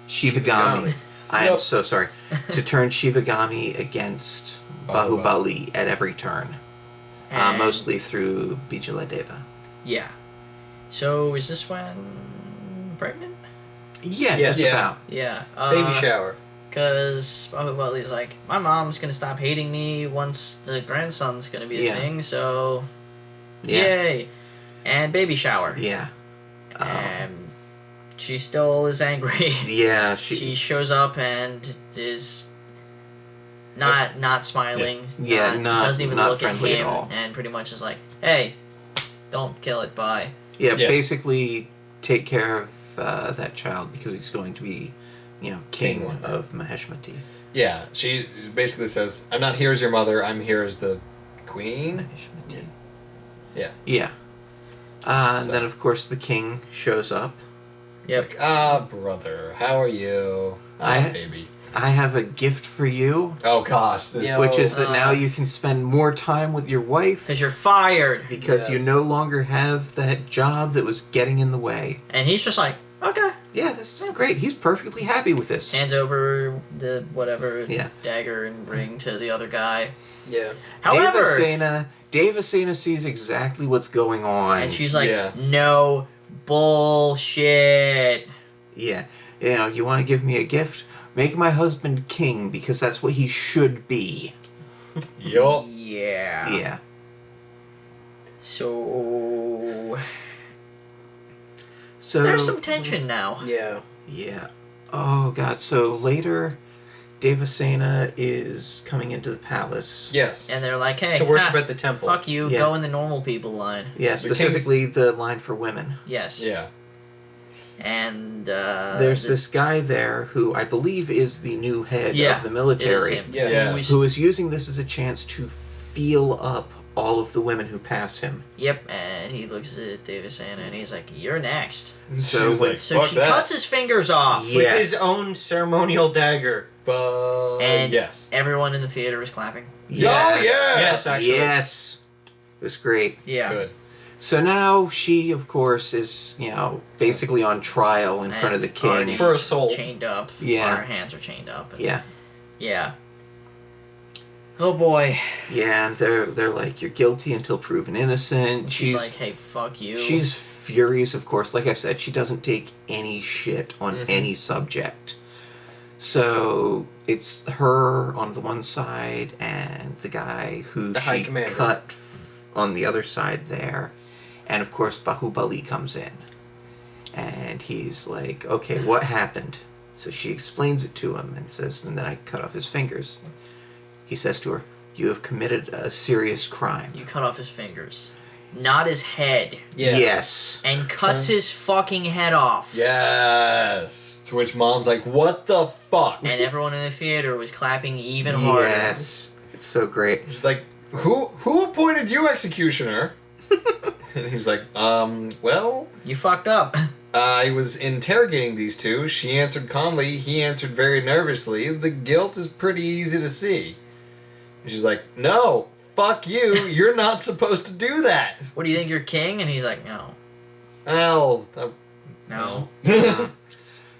Shivagami. I am Nope. so sorry. To turn Shivagami against Baahubali at every turn. And- Mostly through Bijaladeva. Yeah. So is this when pregnant? Yeah, Yeah. just Yeah. about. Yeah. Baby shower. Because Baahubali's like, my mom's gonna stop hating me once the grandson's gonna be a Yeah. thing, so Yeah. yay! And baby shower. Yeah. And she still is angry. Yeah, She shows up and is not smiling. Yeah, not- doesn't even not look at friendly at him, all. and pretty much is like, "Hey, don't kill it." Bye. Yeah, Yeah. basically take care of that child because he's going to be, king King one day. of Maheshmati. Yeah, she basically says, "I'm not here as your mother. I'm here as the queen." Maheshmati. Yeah. Yeah. And So- then, of course, the king shows up. Yep. Like, brother, how are you? Baby. I have a gift for you, Oh gosh, this. Yeah. which is that now Uh. you can spend more time with your wife Because you're fired. because you Yes. no longer have that job that was getting in the way. And he's just like, okay. Yeah, this is great. He's perfectly happy with this. Hands over the whatever Yeah. dagger and ring to the other guy. Yeah. However, Devasena sees exactly what's going on. and she's like, Yeah. no bullshit. Yeah. You want to give me a gift? Make my husband king because that's what he should be. Yup. Yeah. Yeah. So So there's some tension now. Yeah. Yeah. Oh god. So later, Devasena is coming into the palace. Yes. And they're like, hey, To worship at the temple. fuck you, Yeah. go in the normal people line. Yeah, The king's- specifically the line for women. Yes. Yeah. And There's this guy there who I believe is the new head Yeah, of the it is military, Yeah. him. Yeah. who is using this as a chance to feel up all of the women who pass him. Yep, and he looks at Devasena and he's like, you're next. So She's when- like, So fuck she that. cuts his fingers off. Yeah. With Yes. his own ceremonial dagger. But And yes. everyone in the theater was clapping. Yeah. Yes, actually. Yes. It was great. Yeah. Good. So now she, of course, is, basically on trial in front of the And king. already For assault. Chained up. Yeah. Her hands are chained up. And Yeah. Yeah. Oh boy. Yeah, and they're like, you're guilty until proven innocent. She's like, hey, fuck you. She's furious, of course. Like I said, she doesn't take any shit on Mhm. any subject. So it's her on the one side and the guy who The High she Commander. cut on the other side there. And of course, Baahubali comes in. And he's like, okay, what happened? So she explains it to him and says, and then I cut off his fingers. He says to her, you have committed a serious crime. You cut off his fingers. Not his head. Yeah. Yes. And cuts his fucking head off. Yes. To which mom's like, what the fuck? And everyone in the theater was clapping even harder. Yes. It's so great. She's like, who appointed you executioner? And he's like, well, You fucked up. I was interrogating these two. She answered calmly. He answered very nervously. The guilt is pretty easy to see. And she's like, no, fuck you. You're not supposed to do that. What do you think, you're king? And he's like, no. Well, No.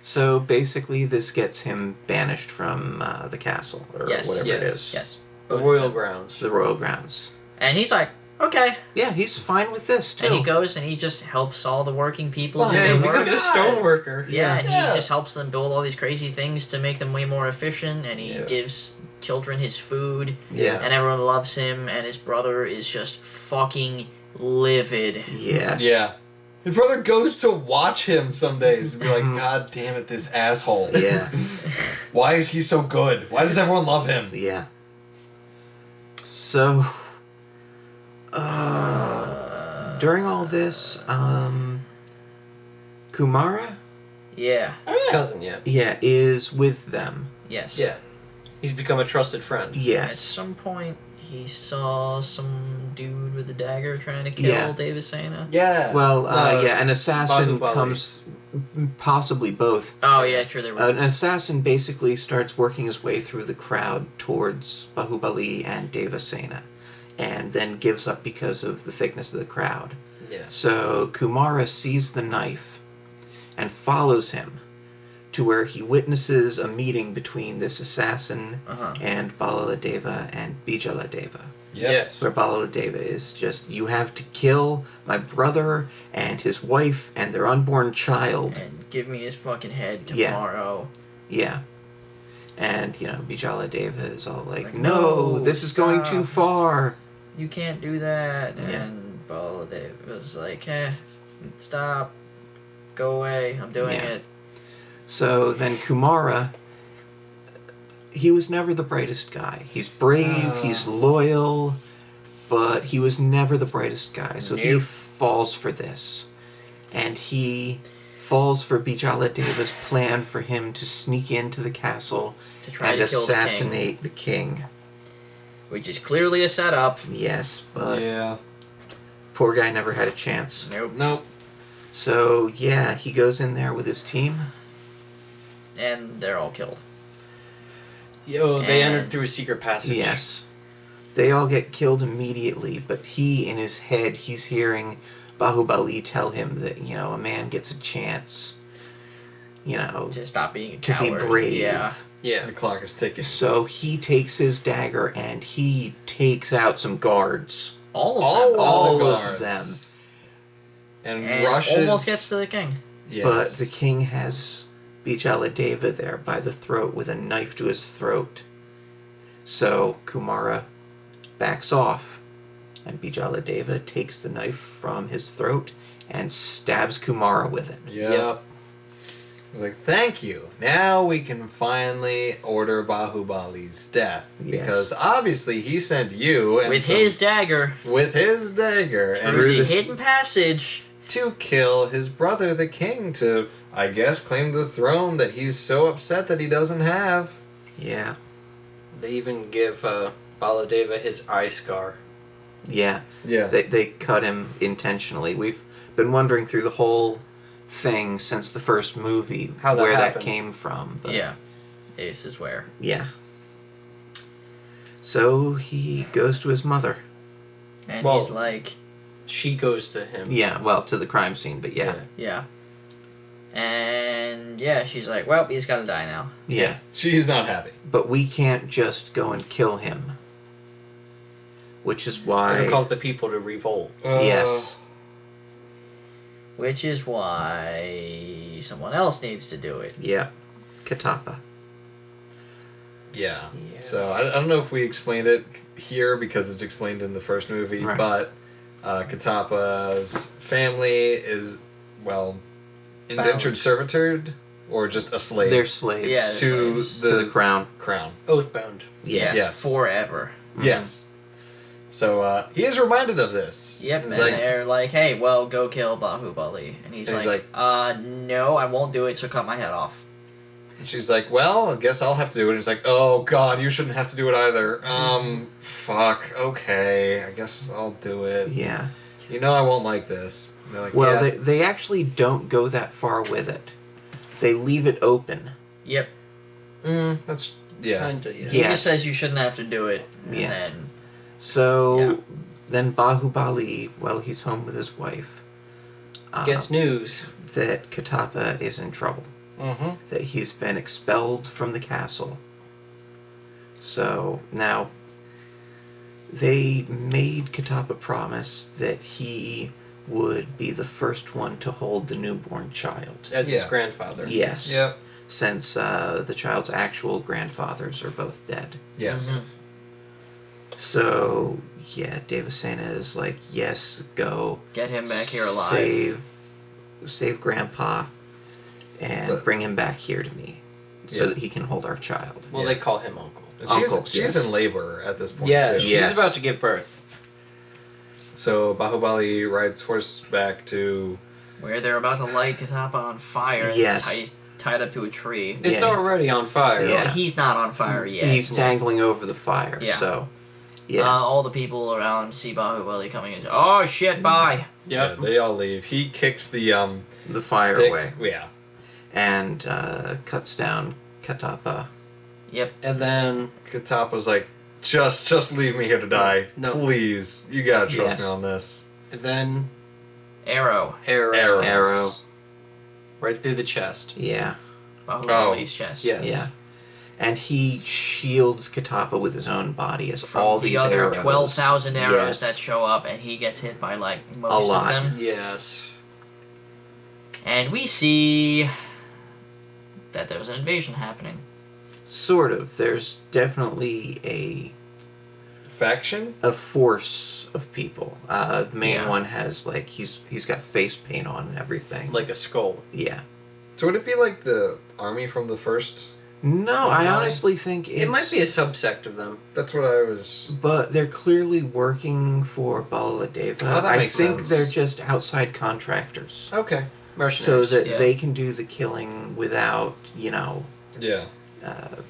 So basically, this gets him banished from the castle or Yes, whatever it yes, is, Yes. The Both royal of them. grounds. the royal grounds. And he's like, okay. Yeah, he's fine with this too. And he goes and he just helps all the working people Well, do Yeah, their he work. becomes a stone worker. Yeah, and Yeah. he just helps them build all these crazy things to make them way more efficient, and he Yeah. gives children his food, Yeah. and everyone loves him, and his brother is just fucking livid. Yes. yeah. His brother goes to watch him some days and be like, Mhm. God damn it, this asshole. Yeah. Why is he so good? Why does everyone love him? Yeah. So, during all this, Kumara, Yeah, Cousin, yeah. yeah, is with them. yes. Yeah. He's become a trusted friend. At Yes. some point, he saw some dude with a dagger trying to kill Yeah. Devasena. Yeah. Well, yeah, an assassin Baahubali. comes, possibly both. Oh, yeah, true, they were. An assassin basically starts working his way through the crowd towards Baahubali and Devasena, and then gives up because of the thickness of the crowd. Yeah. So Kumara sees the knife and follows him to where he witnesses a meeting between this assassin Uh-huh. and Balaladeva and Bijaladeva. Yep. Yes. Where Balaladeva is just, you have to kill my brother and his wife and their unborn child. And give me his fucking head Yeah. tomorrow. Yeah. And, Bijaladeva is all like, Like, no, no, this is going stop." too far. You can't do that. Yeah. And Baladev was like, stop. Go away. I'm doing Yeah. it. So then Kumara, he was never the brightest guy. He's brave, he's loyal, but he was never the brightest guy. So he Nope. falls for this. and he falls for Bijala Deva's plan for him to sneak into the castle To try and to kill assassinate the king. which is clearly a setup. Yes, but Yeah. poor guy never had a chance. Nope. Nope. So, yeah, he goes in there with his team. And they're all killed. Yo, they And- entered through a secret passage. Yes. They all get killed immediately, but he, in his head, he's hearing Baahubali tell him that, a man gets a chance, To stop being a to be coward. brave. Yeah. Yeah. The clock is ticking. So he takes his dagger and he takes out some guards. All of All, them. All the of guards. them. And, And rushes. almost gets to the king. Yes. But the king has Bijala Deva there by the throat with a knife to his throat. So Kumara backs off, and Bijala Deva takes the knife from his throat and stabs Kumara with it. Yeah. Yep. Like, thank you. Now we can finally order Bahubali's death. Yes. Because obviously he sent you and With his dagger. with his dagger and Through the this- hidden passage. to kill his brother the king, to I guess claim the throne that he's so upset that he doesn't have. Yeah. They even give Baladeva his eye scar. Yeah. Yeah. They cut him intentionally. We've been wondering through the whole thing since the first movie How that where that happened. came from. But Yeah. This is where. Yeah. So he goes to his mother. And Well- he's like, She goes to him. Yeah, well, to the crime scene, but yeah. yeah. And yeah, she's like, well, he's gotta die now. Yeah. She's not happy. But we can't just go and kill him. Which is why... It calls the people to revolt. Yes. Which is why someone else needs to do it. Yeah. Katapa. Yeah. Yeah. So I don't know if we explained it here because it's explained in the first movie, Right. but Katapa's family is, well, indentured Bound. servitude or just a slave They're slaves. Yeah, to slaves. To the crown. crown. Oathbound. Yes. Yes. Forever. Yes. So he is reminded of this. Yep, and He's like, they're like, hey, well, go kill Baahubali. And he's And he's like, no, I won't do it, so cut my head off. and she's like, well, I guess I'll have to do it. And he's like, oh God, you shouldn't have to do it either. Fuck. Okay, I guess I'll do it. Yeah. You know I won't like this. And they're like, Well, yeah. they actually don't go that far with it. They leave it open. Yep. That's yeah. Kinda, yeah. He Yes. just says you shouldn't have to do it. And Yeah. then, So Yeah. then Baahubali, while he's home with his wife, Gets news. that Katapa is in trouble. Mm-hmm. That he's been expelled from the castle. So now they made Katapa promise that he would be the first one to hold the newborn child. As his Yeah. grandfather. Yes. Yep. Since the child's actual grandfathers are both dead. Yes. Mhm. So, yeah, Devasena is like, yes, go. get him back here alive. Save Grandpa and But- bring him back here to me so Yeah. that he can hold our child. Well, Yeah. they call him Uncle. And Uncle, she's yes. in labor at this point Yeah, too. she's Yes. about to give birth. So Bahubali rides horseback to. Where they're about to light Katapa on fire. and Yes. Tied up to a tree. It's Yeah. already on fire. Yeah. Well, he's not on fire yet. He's dangling over the fire, Yeah. so, yeah. All the people around see Baahubali coming in. Oh shit! Bye. Yep. Yeah, they all leave. He kicks the the fire sticks. away Yeah. and cuts down Katapa. Yep. And then Katapa's like, just leave me here to die, No. please. You gotta trust Yes. me on this. Arrow. arrow. Arrow. Right through the chest. Yeah, Baahubali's chest. Yes. yeah. And he shields Katapa with his own body as From all the these other arrows. 12,000 arrows Yes. that show up, and he gets hit by like A most lot. of them. Yes. And we see that there's an invasion happening. Sort of. There's definitely a Faction? force of people. The main Yeah. one has like he's got face paint on and everything. Like a skull. yeah, So would it be like the army from the first No, I Baahubali? honestly think It might be a subsect of them. That's what I was. But they're clearly working for Baahubali. Oh, that I makes think sense. they're just outside contractors. Okay. So Mercenaries. that yeah. they can do the killing without, Yeah.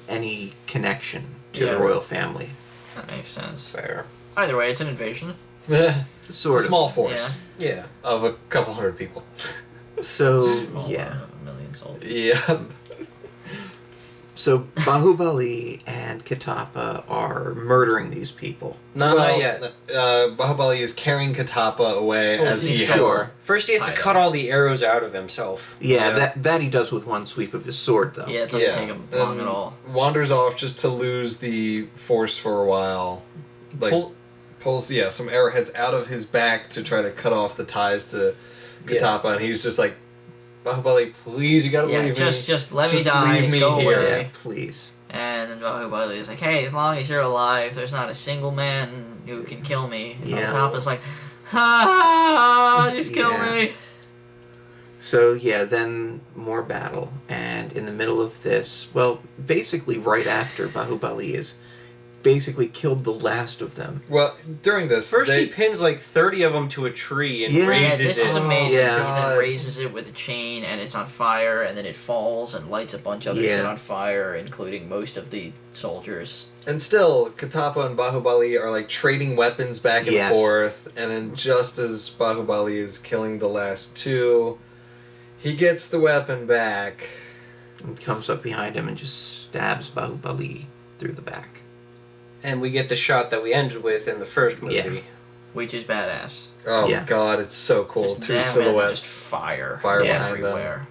any connection to Yeah. the royal family. That makes sense. Fair. Either way, it's an invasion. It's Sort a small force Yeah. of a couple hundred people. of. So, Small, yeah. A million souls. Yeah. So Baahubali and Katapa are murdering these people. No, not yet. Baahubali is carrying Katapa away Oh, as he he's has. sure. First, he has to Tied cut all the arrows out of himself. Yeah, Yeah. that he does with one sweep of his sword, though. Yeah, it doesn't take him long at all. Wanders off just to lose the force for a while. Pulls some arrowheads out of his back to try to cut off the ties to Katapa, and he's just like, Baahubali, please, you gotta Yeah, leave me. just let me Just die. leave me Go here. away. Yeah, please. And then Baahubali is like, hey, as long as you're alive, there's not a single man who can kill me. And Yeah. Katappa's like, just kill Yeah. me. So yeah, then more battle, and in the middle of this, well, basically right after Baahubali is basically killed the last of them. Well, during this, First, they, he pins like 30 of them to a tree and Yeah, Yeah, raises this it. is amazing. Yeah. He God. then raises it with a chain, and it's on fire, and then it falls and lights a bunch of other Yeah. shit on fire, including most of the soldiers. and still, Katapa and Baahubali are like trading weapons back and Yes. forth, and then just as Baahubali is killing the last two, he gets the weapon back. And comes up behind him and just stabs Baahubali through the back. And we get the shot that we ended with in the first movie. Yeah. Which is badass. Oh Yeah. God, it's so cool. Just Two them and just silhouettes. fire. Fire Yeah. behind them. everywhere.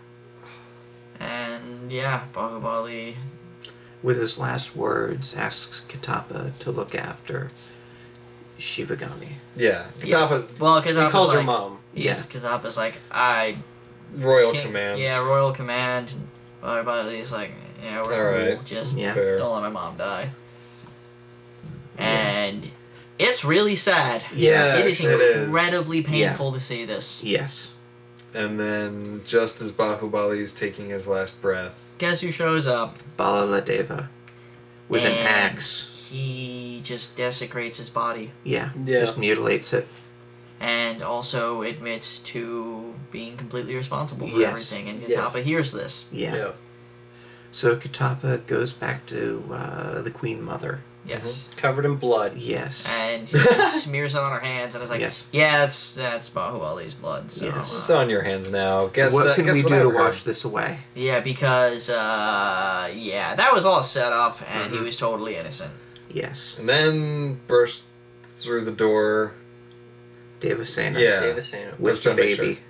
And yeah, Baahubali. With his last words, asks Katapa to look after Shivagami. Yeah, Katapa, Well, He Katappa's calls her like, mom. Yeah. Katappa's like, I Royal can't- Command. Yeah, Royal Command. And Baahubali's like, yeah, we're All cool. right. Just Yeah. Fair. don't let my mom die. And it's really sad. Yeah, it is it is. incredibly painful to see this. Yes. And then, just as Baahubali is taking his last breath, Guess who shows up? Balaladeva. With an And axe. He just desecrates his body. Yeah. Yeah. Just mutilates it. And also admits to being completely responsible for Yes. everything. And Yeah. Katappa hears this. Yeah. So Katapa goes back to the Queen Mother. Yes. Covered in blood. Yes. And he smears it on her hands and is like, Yes. yeah, that's Baahubali's blood. So, Yes. it's on your hands now. Guess What can guess we what do I to heard? wash this away? yeah, because, that was all set up and he Mhm. was totally innocent. Yes. And then burst through the door. Devasena. Yeah. Devasena. With Just the trying to make baby. sure.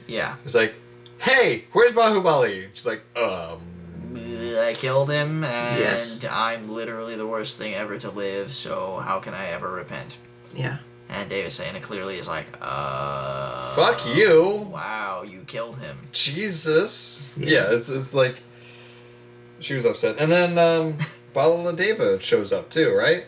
Yeah. It's like, hey, where's Baahubali? She's like, I killed him, and Yes. I'm literally the worst thing ever to live, so how can I ever repent? Yeah. And Devasena clearly is like, fuck you. Wow, you killed him. Jesus. Yeah. Yeah, it's like, she was upset. And then, Balaladeva shows up too, right?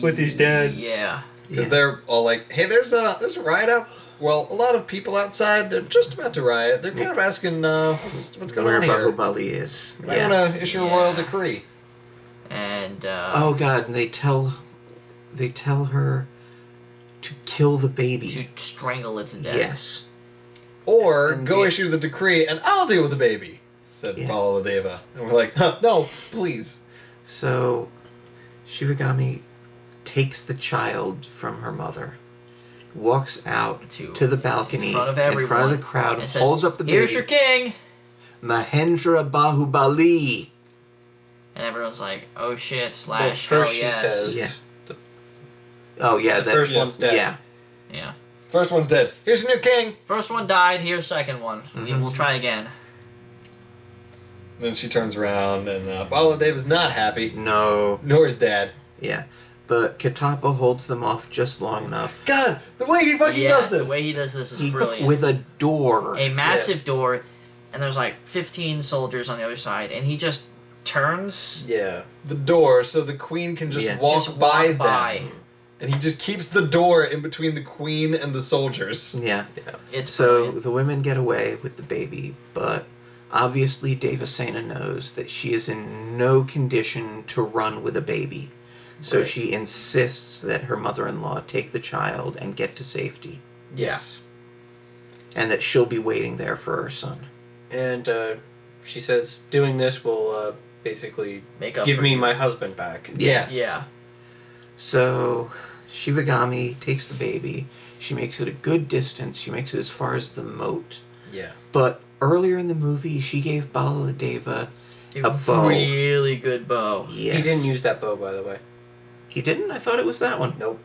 With his dad. Yeah. Because Yeah. they're all like, hey, there's a riot out. Well, a lot of people outside, they're just about to riot. They're kind of asking, what's going Where on here? Baahubali is. I Yeah. want to issue a Yeah. royal decree. And, Oh God! And they tell her to kill the baby. to strangle it to death. Yes. Or And go the- issue the decree and I'll deal with the baby, said Yeah. Balaladeva. And we're like, huh, no, please. So, Shivagami takes the child from her mother, walks out to the balcony in front of the everyone, crowd, and says, holds up the Here's baby. your king! Mahendra Baahubali. And everyone's like, oh shit, Well, slash, first hell she yes. says. Yeah. The, Oh yeah, the first one's dead. Yeah. Yeah. First one's dead. Here's your new king. First one died, here's second one. Mhm. We'll try again. Then she turns around and Baladeva's not happy, No. nor his dad. Yeah. But Katapa holds them off just long enough. God, the way he fucking yeah, does this. the way he does this is He brilliant. with a door. A massive door, and there's like 15 soldiers on the other side, and he just turns. Yeah. The door so the queen can just Yeah. walk Just by walk by. them. And he just keeps the door in between the queen and the soldiers. Yeah. It's So brilliant. the women get away with the baby, but Obviously, Devasena knows that she is in no condition to run with a baby. So Right. she insists that her mother-in-law take the child and get to safety. Yes. And that she'll be waiting there for her son. And she says doing this will basically Make up give for me you. my husband back. Yes. Yeah. So Shivagami takes the baby. She makes it a good distance. She makes it as far as the moat. Yeah. But earlier in the movie, she gave Baladeva A a bow. really good bow. Yes. He didn't use that bow, by the way. He didn't? I thought it was that one. Nope.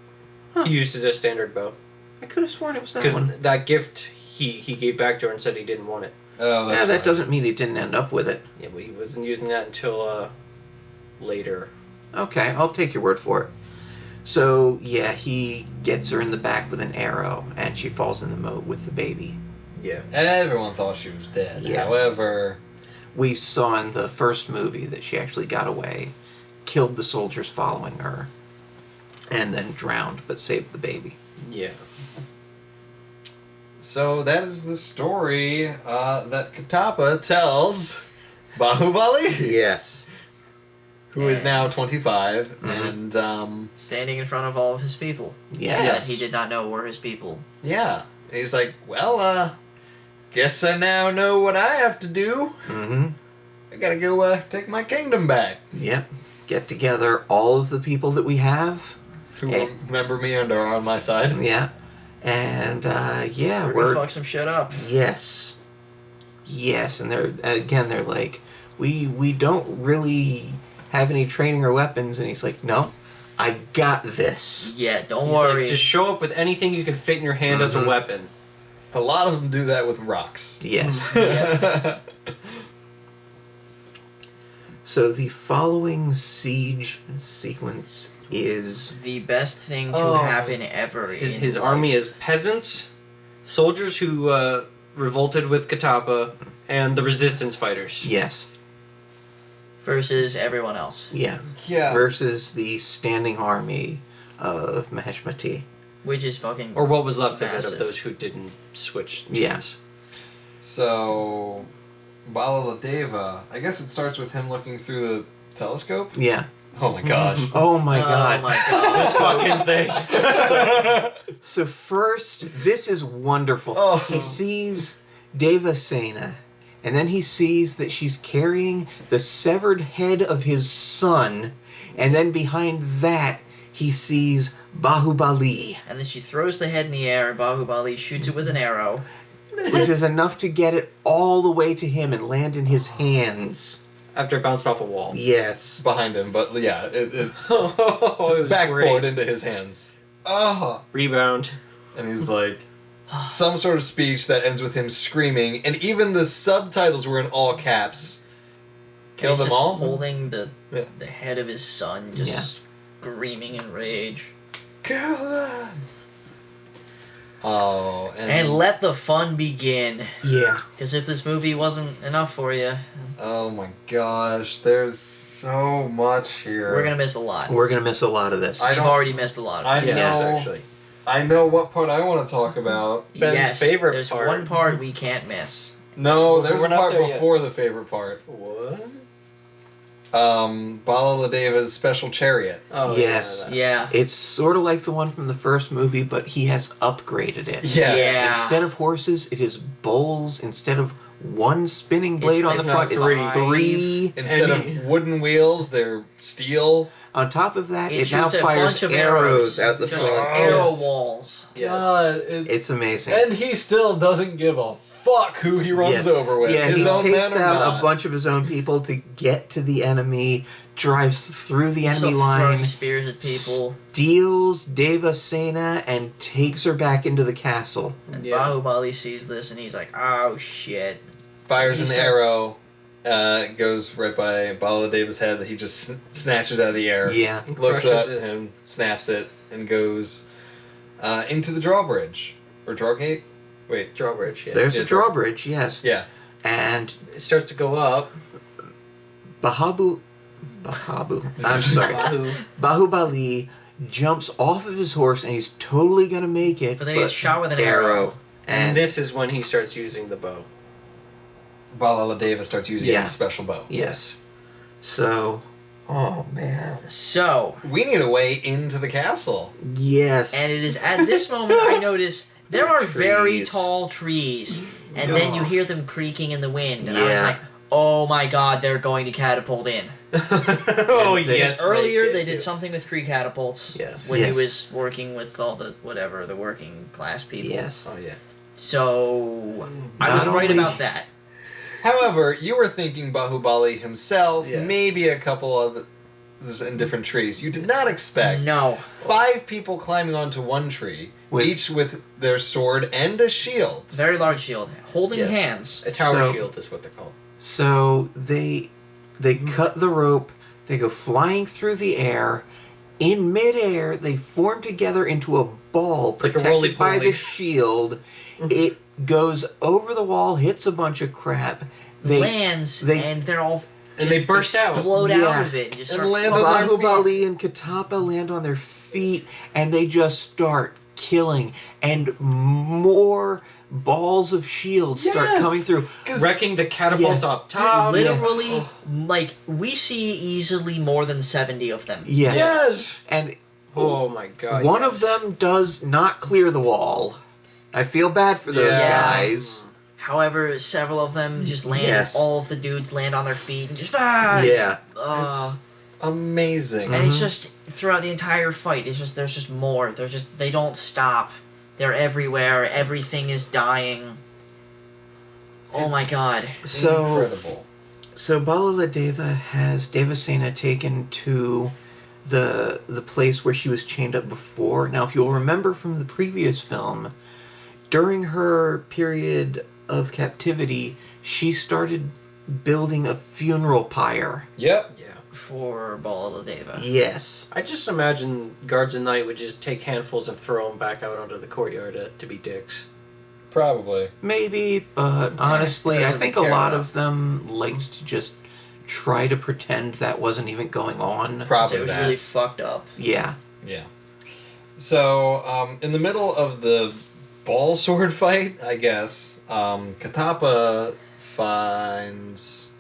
Huh. He used it as a standard bow. I could have sworn it was that Because one. that gift he gave back to her and said he didn't want it. Oh, that's Yeah, that right. doesn't mean he didn't end up with it. Yeah, but he wasn't using that until later. Okay, I'll take your word for it. So, yeah, he gets her in the back with an arrow, and she falls in the moat with the baby. Yeah. Everyone thought she was dead. Yes. However, We saw in the first movie that she actually got away, killed the soldiers following her, and then drowned, but saved the baby. Yeah. so that is the story that Katapa tells Baahubali, Yes. who is Yeah. now 25, Mhm. and Standing in front of all of his people. Yes. That he did not know were his people. yeah, and he's like, well, guess I now know what I have to do. Mm-hmm. I gotta go take my kingdom back. Yep. Get together all of the people that we have. Who Hey. will remember me and are on my side. Yeah. And, yeah, We're gonna fuck some shit up. Yes. Yes, and they're like, we don't really have any training or weapons, and he's like, no, I got this. Yeah, don't He's worry. like, just show up with anything you can fit in your hand as a Mhm. weapon. A lot of them do that with rocks. Yes. Yeah. So the following siege sequence is The best thing to Oh. happen ever. His in army life. is peasants, soldiers who revolted with Katapa, and the resistance fighters. yes, versus everyone else, yeah, Yeah. versus the standing army of Maheshmati. which is fucking. Or what was left of it Massive. of those who didn't switch Yeah. teams. So, Baladeva, I guess it starts with him looking through the telescope. Yeah. Oh my gosh. Oh my Oh god. my god. This fucking thing. So first, this is wonderful. Oh. He sees Devasena, and then he sees that she's carrying the severed head of his son, and then behind that, he sees Baahubali, And then she throws the head in the air, and Baahubali shoots it with an arrow. which is enough to get it all the way to him and land in his hands. After it bounced off a wall. Yes. Behind him, but yeah, it Oh, it was backboard great. into his hands. Oh. Rebound. And he's like, some sort of speech that ends with him screaming, and even the subtitles were in all caps. Kill He's them just all? holding the Yeah. the head of his son, just screaming in rage. Kill them! Oh, And let the fun begin. Yeah. Because if this movie wasn't enough for you, oh my gosh, there's so much here. we're gonna miss a lot. We're gonna miss a lot of this. I You've don't- already missed a lot of I it. know. Yes, actually. I know what part I want to talk about. Ben's Yes, favorite there's part. one part we can't miss. No, there's We're a not part there yet. before the favorite part. What? Balaladeva's special chariot. Oh, Yes. yeah. Yeah. It's sort of like the one from the first movie, but he has upgraded it. Yeah. Yeah. Instead of horses, it is bowls. Instead of one spinning blade It's on the now front, it's three. three. Instead And of wooden wheels, they're steel. On top of that, It it now shoots a fires bunch of arrows out the Just front. arrow Yes. walls. Yes. It's amazing. And he still doesn't give a fuck who he runs Yeah. over with. Yeah, his he own takes men or out not. a bunch of his own people to get to the enemy, drives through the enemy So line, throwing spears at people. steals Devasena, and takes her back into the castle. And Yeah. Baahubali sees this and he's like, oh shit. Fires He an says- arrow. Goes right by Baladeva's head that he just snatches out of the air. Yeah. Looks Crushes up it. at him, snaps it, and goes into the drawbridge. Or drawgate? Wait. Drawbridge, yeah. There's Yeah, a drawbridge, yes. Yeah. And It starts to go up. Bahabu, I'm sorry. Wahoo. Bahubali jumps off of his horse and he's totally gonna make it. But then he gets shot with an arrow. And And this is when he starts using the bow. Balaladeva starts using Yeah. his special bow. Yes. So, oh man. So, We need a way into the castle. Yes. and it is at this moment I notice there are very Trees. tall trees, and then you hear them creaking in the wind, and I was Yeah. like, oh my god, they're going to catapult in. Oh And they- yes. Earlier they did something with tree catapults. Yes. When Yes. he was working with all the the working class people. Yes. Oh yeah. So I Not was right only- about that. However, you were thinking Baahubali himself, Yes. maybe a couple of in different trees. You did not expect No. 5 people climbing onto one tree, With- each with their sword and a shield. Very large shield. Holding Yes. hands. A tower So- shield is what they're called. So they cut the rope. They go flying through the air. In midair, they form together into a ball Like a protected by roly-poly. the shield. It goes over the wall, hits a bunch of crap. They lands, they- and they're all And they burst out. explode Yeah. out of it. And just And start land on fucking- their Bahubali and Katapa land on their feet, and they just start killing, and more balls of shields start Yes! coming through. Wrecking the catapults Yeah. up top. Literally, like, we see easily more than 70 of them. Yes. Yes! And Oh my god. one yes. of them does not clear the wall. I feel bad for those Yeah. guys. However, several of them just land, Yes. all of the dudes land on their feet and just, Yeah. It's amazing. And it's just, throughout the entire fight, it's just, there's just more. They don't stop. They're everywhere. Everything is dying. Oh my It's- god. So, Incredible. so Balaladeva has Devasena taken to the place where she was chained up before. Now, if you'll remember from the previous film, during her period of captivity, she started building a funeral pyre. Yep. Yeah. For Baladeva. Yes. I just imagine guards at night would just take handfuls and throw them back out onto the courtyard to be dicks. Probably. Maybe, but honestly, I That's what think they a care lot about. of them liked to just try to pretend that wasn't even going on. So Probably it was that. really fucked up. Yeah. Yeah. So, in the middle of the ball sword fight, I guess, Katapa finds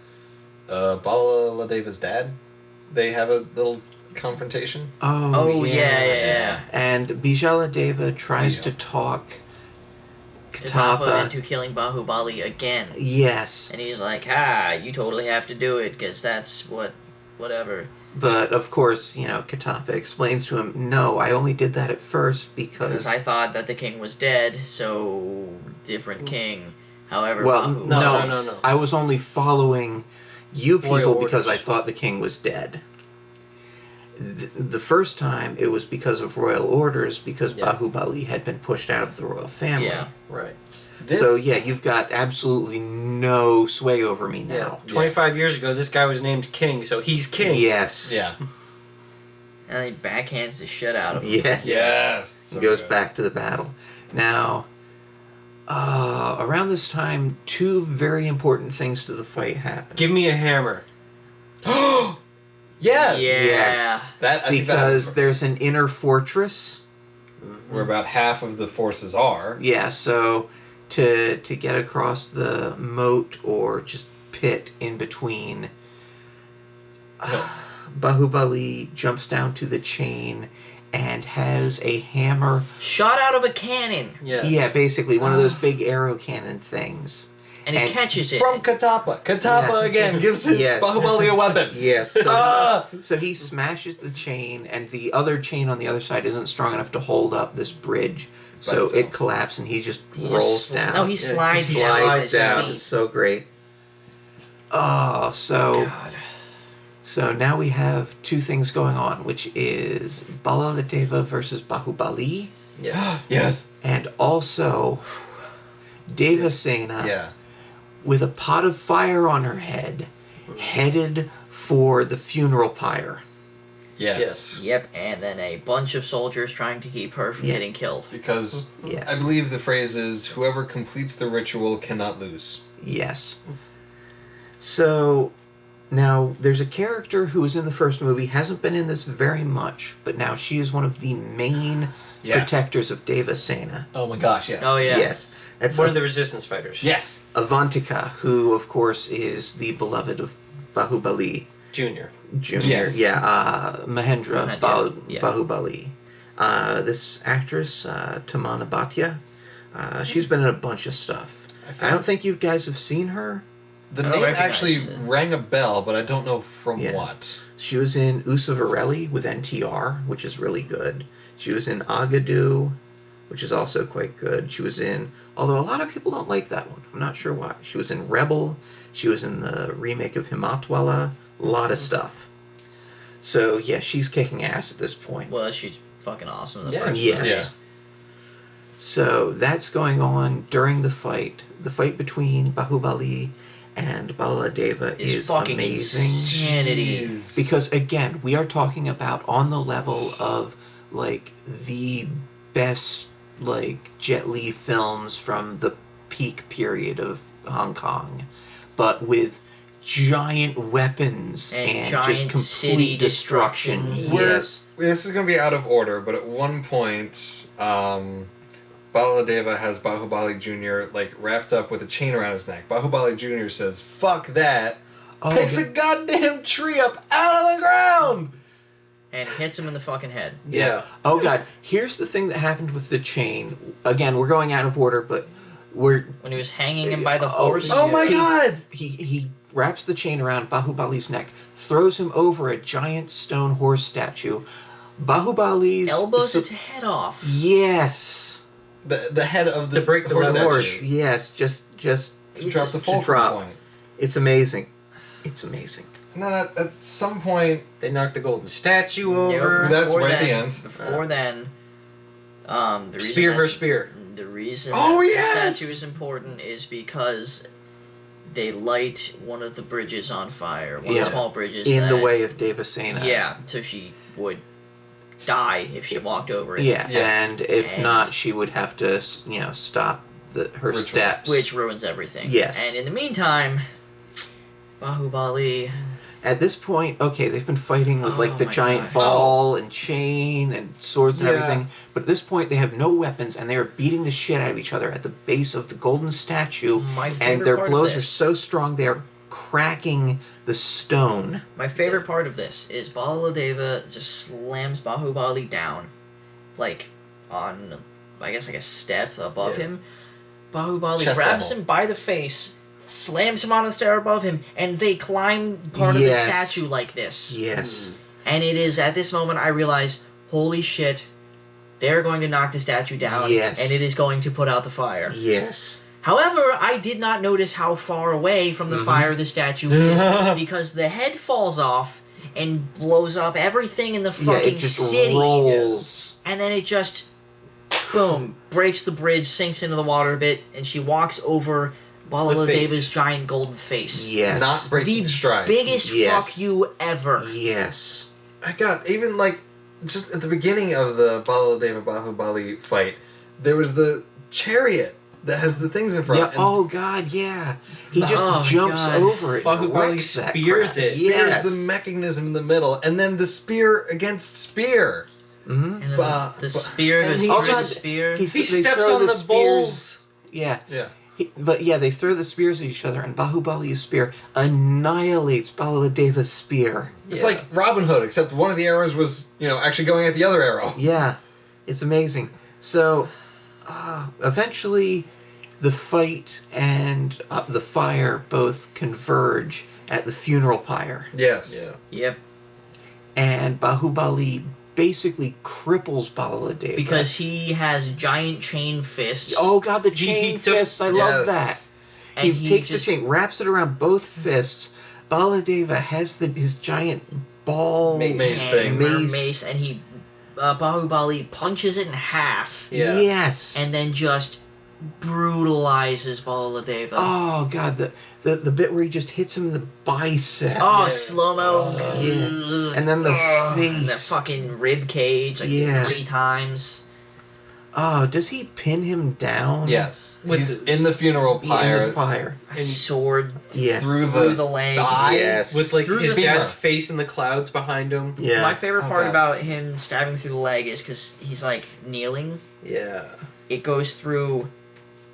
Balaladeva's dad. They have a little confrontation. Oh, yeah. And Bijaladeva tries to talk Katapa Katapa. into killing Baahubali again. Yes. And he's like, you totally have to do it, because that's whatever. But of course, Katapa explains to him, no, I only did that at first Because because... I thought that the king was dead, so different king. However, Well, Baahubali... No. I was only following you people Royal because I orders. thought the king was dead. The first time, it was because of royal orders, because Yeah. Baahubali had been pushed out of the royal family. Yeah. Right. So, yeah, you've got absolutely no sway over me Yeah. now. 25 years ago, this guy was named king, so he's king. Yes. Yeah. And he backhands the shit out of him. Yes. Yes. So Goes good. back to the battle. Now, around this time, 2 very important things to the fight happen. Give me a hammer. Yes. Yeah. Yes. That I think Because that there's an inner fortress. where about half of the forces are. Yeah, so to get across the moat or just pit in between, Baahubali jumps down to the chain and has a hammer. Shot out of a cannon! Yes. Yeah, basically one of those big arrow cannon things. And he And catches it. From Katapa. Katapa Yeah. again gives his Yes. Bahubali a weapon. Yes. So, Ah! so he smashes the chain, and the other chain on the other side isn't strong enough to hold up this bridge. By So itself. it collapses, and he just He rolls just- down. No, he slides, he down on slides his down. feet. It's so great. Oh, so God. so now we have 2 things going on, which is Balaladeva versus Baahubali, Yeah. Yes. and also Devasena Yeah. with a pot of fire on her head, headed for the funeral pyre. Yes. Yep, and then a bunch of soldiers trying to keep her from Yeah. getting killed. Because Yes. I believe the phrase is whoever completes the ritual cannot lose. Yes. So Now, there's a character who was in the first movie, hasn't been in this very much, but now she is one of the main protectors of Devasena. Oh my gosh, yes. Oh, yeah. Yes. That's One of the resistance fighters. Yes. Avantika, who, of course, is the beloved of Baahubali Junior. Jr. Yes. Yeah, Mahendra Yeah. Baahubali. This actress, Tamana Bhatia, she's been in a bunch of stuff. I don't think you guys have seen her. The I don't name recognize actually it. rang a bell, but I don't know from Yeah. what. She was in Usavarelli with NTR, which is really good. She was in Agadu, which is also quite good. She was in, although a lot of people don't like that one. I'm not sure why. She was in Rebel. She was in the remake of Himatwala. A lot of stuff. So, yeah, she's kicking ass at this point. Well, she's fucking awesome in the Yeah. first Yes. one. Yeah. So that's going on during the fight. The fight between Baahubali and Baladeva It's is fucking amazing. insanity. Jeez. Because again, we are talking about on the level of like the best like Jet Li films from the peak period of Hong Kong, but with giant weapons And and, giant just city complete destruction. destruction. Yes. This is going to be out of order, but at one point, Baladeva has Baahubali Jr. like wrapped up with a chain around his neck. Baahubali Jr. says, "Fuck that!" Oh, Picks a goddamn tree up out of the ground. And hits him in the fucking head. Yeah. Oh god, here's the thing that happened with the chain. Again, we're going out of order, but we're When he was hanging him by the horse. Oh my god! he wraps the chain around Bahubali's neck, throws him over a giant stone horse statue. Bahubali's Elbows its head off. Yes. The head of the To break the horse leather. statue. Horse. Yes, just To drop the to fulcrum drop. point. It's amazing. It's amazing. And then at some point, They knocked the golden statue No, over. That's before right at the then- end. Before then, the reason Spear that's- versus spear. The reason Oh, that yes! the statue is important is because they light one of the bridges on fire. One of Yeah. the small bridges. In the that- way of Devasena. Yeah, so she would die if she walked over it. Yeah, Yeah. and if And- not, she would have to, stop her Ritual. steps. Which ruins everything. Yes. And in the meantime, Baahubali. At this point, okay, they've been fighting with Oh like the my giant God. ball and chain and swords and Yeah. everything. But at this point, they have no weapons and they are beating the shit out of each other at the base of the golden statue. My favorite And their part of blows are this- so strong they are cracking the stone. My favorite part of this is Baladeva just slams Bahubali down, like on, I guess, like a step above Yeah. him. Bahubali Chest grabs level. him by the face, slams him on the stair above him, and they climb part of the Yes. statue like this. Yes. And it is at this moment I realize, holy shit, they're going to knock the statue down, Yes. and it is going to put out the fire. Yes. However, I did not notice how far away from the Mhm. fire the statue is because the head falls off and blows up everything in the Yeah, fucking it just city. rolls. And then it just, boom, breaks the bridge, sinks into the water a bit, and she walks over Balaladeva's face. giant golden face. Yes. not breaking The stride. biggest Yes. fuck you ever. Yes. I got even like just at the beginning of the Baladeva Bahubali fight, there was the chariot that has the things in front. Yeah. and Oh God. Yeah. He just Oh, jumps God. over it. and Bahubali wrecks that spears crap. it. spears Yes. the mechanism in the middle, and then the spear against spear. Mm-hmm. And then Bah, the bah. spear And goes he through the just- spear. He He they steps throw on the spears- bowls. Yeah. Yeah. But yeah, they throw the spears at each other, and Bahubali's spear annihilates Baladeva's spear. It's Yeah. like Robin Hood, except one of the arrows was, actually going at the other arrow. Yeah, it's amazing. So, eventually, the fight and the fire both converge at the funeral pyre, Yes. Yep. and Bahubali basically cripples Baladeva. Because he has giant chain fists. Oh God, the He chain took- fists! I love Yes. that. and He takes just, the chain, wraps it around both fists. Baladeva has his giant ball Mace thing. mace, and he Bahubali punches it in half, Yeah. Yes. and then just brutalizes Baladeva. Oh God, the bit where he just hits him in the bicep. Oh, Yeah. slow mo. Yeah. And then the And the face. fucking rib cage, like Yeah. 3 times. does he pin him down? Yes. With He's the- in the funeral In pyre the pyre. A sword Yeah. through through the the leg. thigh. Yes. with like Through his the dad's femur. face in the clouds behind him. Yeah. My favorite Oh, part God. about him stabbing through the leg is because he's like kneeling. Yeah. It goes through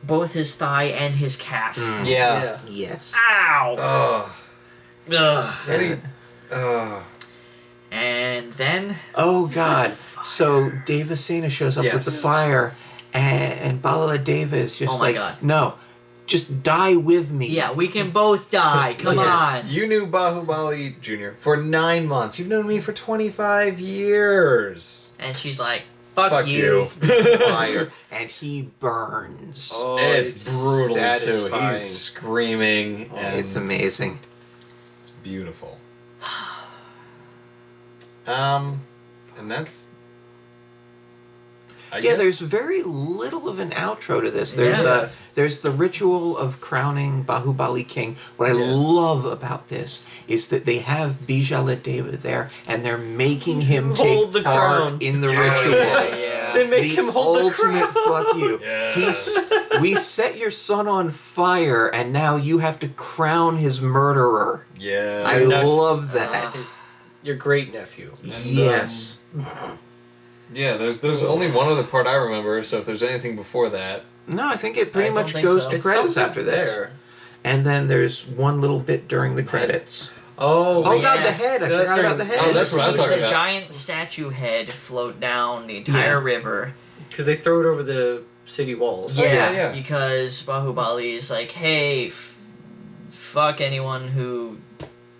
both his thigh and his calf. Mm. Yeah. Yes. Ow! Ugh. Ugh. Ready? Ugh. And then Oh God! So Devasena shows up with the Yes. fire, and Bala Deva is just Oh my like, God. no, just die with me. yeah, we can both die. Come Listen, on. You knew Baahubali Jr. for 9 months. You've known me for 25 years. And she's like, "Fuck, Fuck you." Fire, and he burns. Oh, It's brutal too. satisfying. He's screaming. And It's amazing. It's beautiful. And that's. I Yeah, guess- there's very little of an outro to this. Yeah. There's the ritual of crowning Bahubali king. What I Yeah. love about this is that they have Bijala Deva there, and they're making him Hold take the part crown. in the Yeah, ritual. yeah. They make him hold the ultimate crown. fuck you. Yes. We set your son on fire, and now you have to crown his murderer. Yeah. I that's- love that. Your great nephew. Yes. Yeah, there's only one other part I remember, so if there's anything before that. No, I think it pretty I don't much think goes so. to It credits sums up after this. there. And then there's one little bit during the credits. Oh, Oh yeah. God, the head! I That's forgot right. about the head. Oh, that's what I was talking the about. giant statue head float down the entire Yeah. river. because they throw it over the city walls. Oh, yeah. Because Bahubali is like, hey, fuck anyone who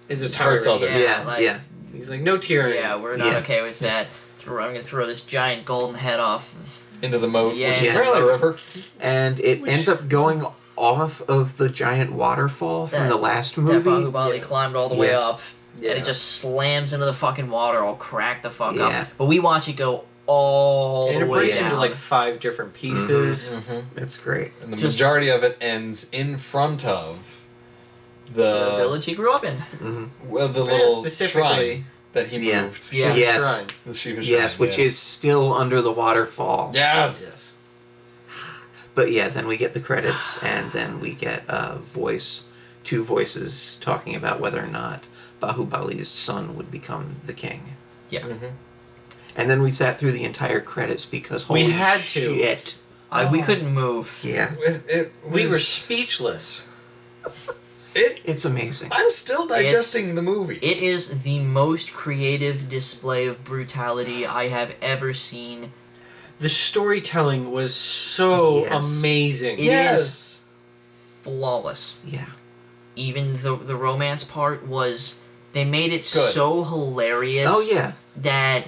Is a Hurts tyrant. others. Yeah, like, yeah. He's like, no tyranny. Yeah, we're not Yeah. okay with that. I'm gonna throw this giant golden head off. Into the moat, Yeah. which is Yeah. apparently a river. And it Which- ends up going off of the giant waterfall from That- the last That movie. Bahubali Yeah. climbed all the way Yeah. up, Yeah. and it just slams into the fucking water, all cracked the fuck Yeah. up. But we watch it go all And the it way breaks down. into like 5 different pieces. Mm-hmm. That's great. And the Just- majority of it ends in front of the village he grew up in. Hmm. well, the Yeah, little specifically. shrine that he Yeah. moved. Yeah. Yes. Shrine. The Shiva Yes, shrine, which yeah. is still under the waterfall. Yes. Yes. But yeah, then we get the credits, and then we get two voices talking about whether or not Bahubali's son would become the king. Yeah. Mm-hmm. And then we sat through the entire credits because We holy had to. shit. We couldn't move. Yeah, We were was- speechless. it's amazing. I'm still digesting the movie. It is the most creative display of brutality I have ever seen. The storytelling was so Yes. amazing. It yes. Flawless. Yeah. Even the romance part was, they made it Good. so hilarious. Oh yeah. That,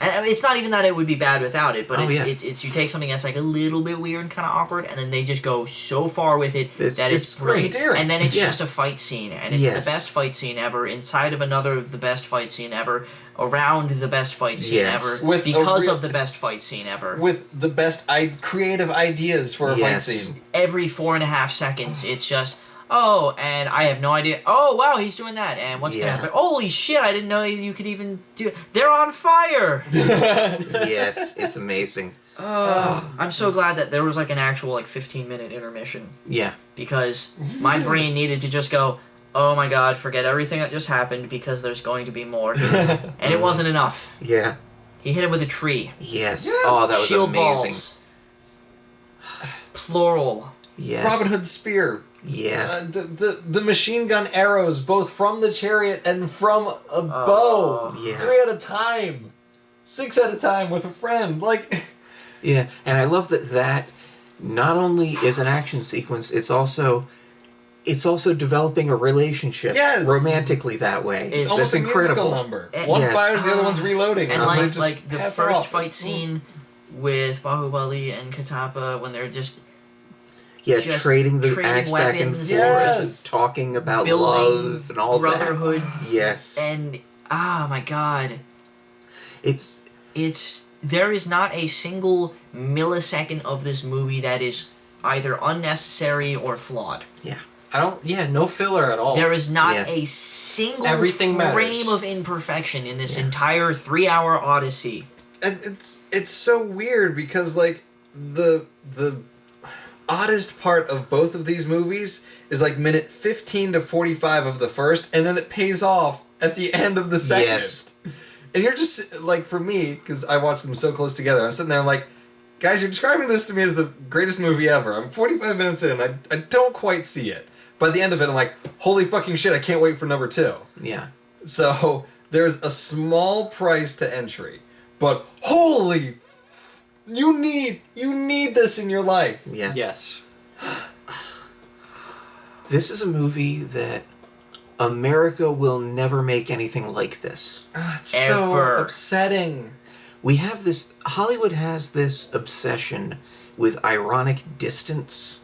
and I mean, it's not even that it would be bad without it, but Oh, it's, yeah. it's you take something that's like a little bit weird and kind of awkward, and then they just go so far with it It's- that it's it's brilliant. endearing. And then it's Yeah. just a fight scene, and it's Yes. the best fight scene ever inside of another, the best fight scene ever, around the best fight scene Yes. ever, With a because real- of the best fight scene ever. With the best creative ideas for a Yes. fight scene. Every 4.5 seconds, it's just, oh, and I have no idea. Oh, wow, he's doing that. And what's Yeah. going to happen? Holy shit, I didn't know you could even do it. They're on fire! Yes, it's amazing. I'm so glad that there was like an actual like 15-minute intermission, Yeah. because my brain needed to just go, oh my god, forget everything that just happened because there's going to be more. And it wasn't enough. Yeah. He hit him with a tree. Yes. Yes. Oh, that was Shield amazing. balls. Plural. Yes. Robin Hood's spear. Yeah. The machine gun arrows, both from the chariot and from a bow. Yeah. 3 at a time. 6 at a time with a friend. Like, Yeah, and I love that not only is an action sequence, it's also developing a relationship Yes. romantically that way. It's it's That's almost a incredible. musical number. And- One Yes. fires, the other one's reloading. And they like just like the pass her first off. fight scene with Bahubali and Katapa when they're just Yeah, just trading the trading axe back and forth weapons. Yes. and talking about building love and all brotherhood that. Yes. and my god, It's there is not a single millisecond of this movie that is either unnecessary or flawed. No filler at all. There is not Yeah. a single Everything frame matters. of imperfection in this entire 3-hour odyssey. And it's so weird because like the oddest part of both of these movies is like minute 15 to 45 of the first, and then it pays off at the end of the second. Yes. And you're just, like, for me, because I watched them so close together, I'm sitting there like, guys, you're describing this to me as the greatest movie ever. I'm 45 minutes in, I don't quite see it. By the end of it, I'm like, holy fucking shit, I can't wait for number 2. Yeah. So, there's a small price to entry, but holy, you need this in your life. Yeah. Yes. This is a movie that America will never make anything like this. It's so Ever. upsetting. We have this, Hollywood has this obsession with ironic distance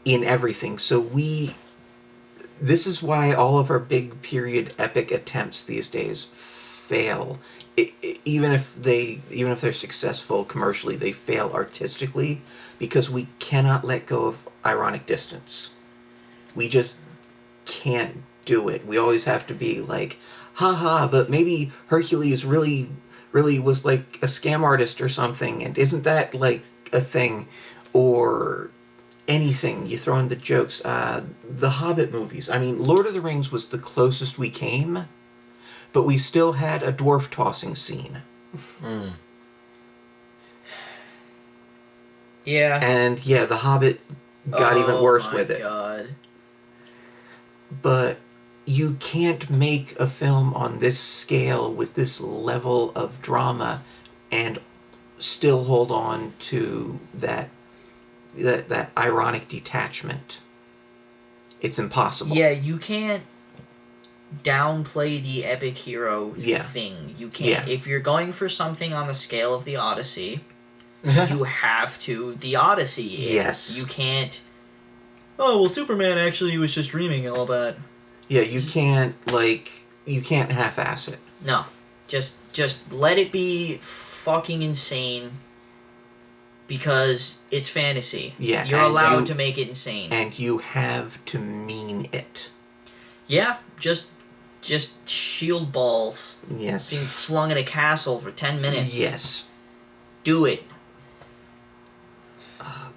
in everything. So this is why all of our big period epic attempts these days fail. Even if they're successful commercially, they fail artistically because we cannot let go of ironic distance. We just can't do it. We always have to be like, haha, but maybe Hercules really was like a scam artist or something, and isn't that like a thing? Or anything. You throw in the jokes. The Hobbit movies. I mean, Lord of the Rings was the closest we came, but we still had a dwarf tossing scene. Yeah. And yeah, The Hobbit got even worse with it. God. But you can't make a film on this scale with this level of drama and still hold on to that ironic detachment. It's impossible. Yeah, you can't downplay the epic hero thing. You can't. Yeah. If you're going for something on the scale of the Odyssey, you have to. The Odyssey is. Yes. You can't. Oh, well, Superman actually was just dreaming and all that. Yeah, you can't half-ass it. No. Just let it be fucking insane because it's fantasy. Yeah, You're and allowed you- to make it insane. And you have to mean it. Yeah, just shield balls Yes. being flung at a castle for 10 minutes. Yes. Do it.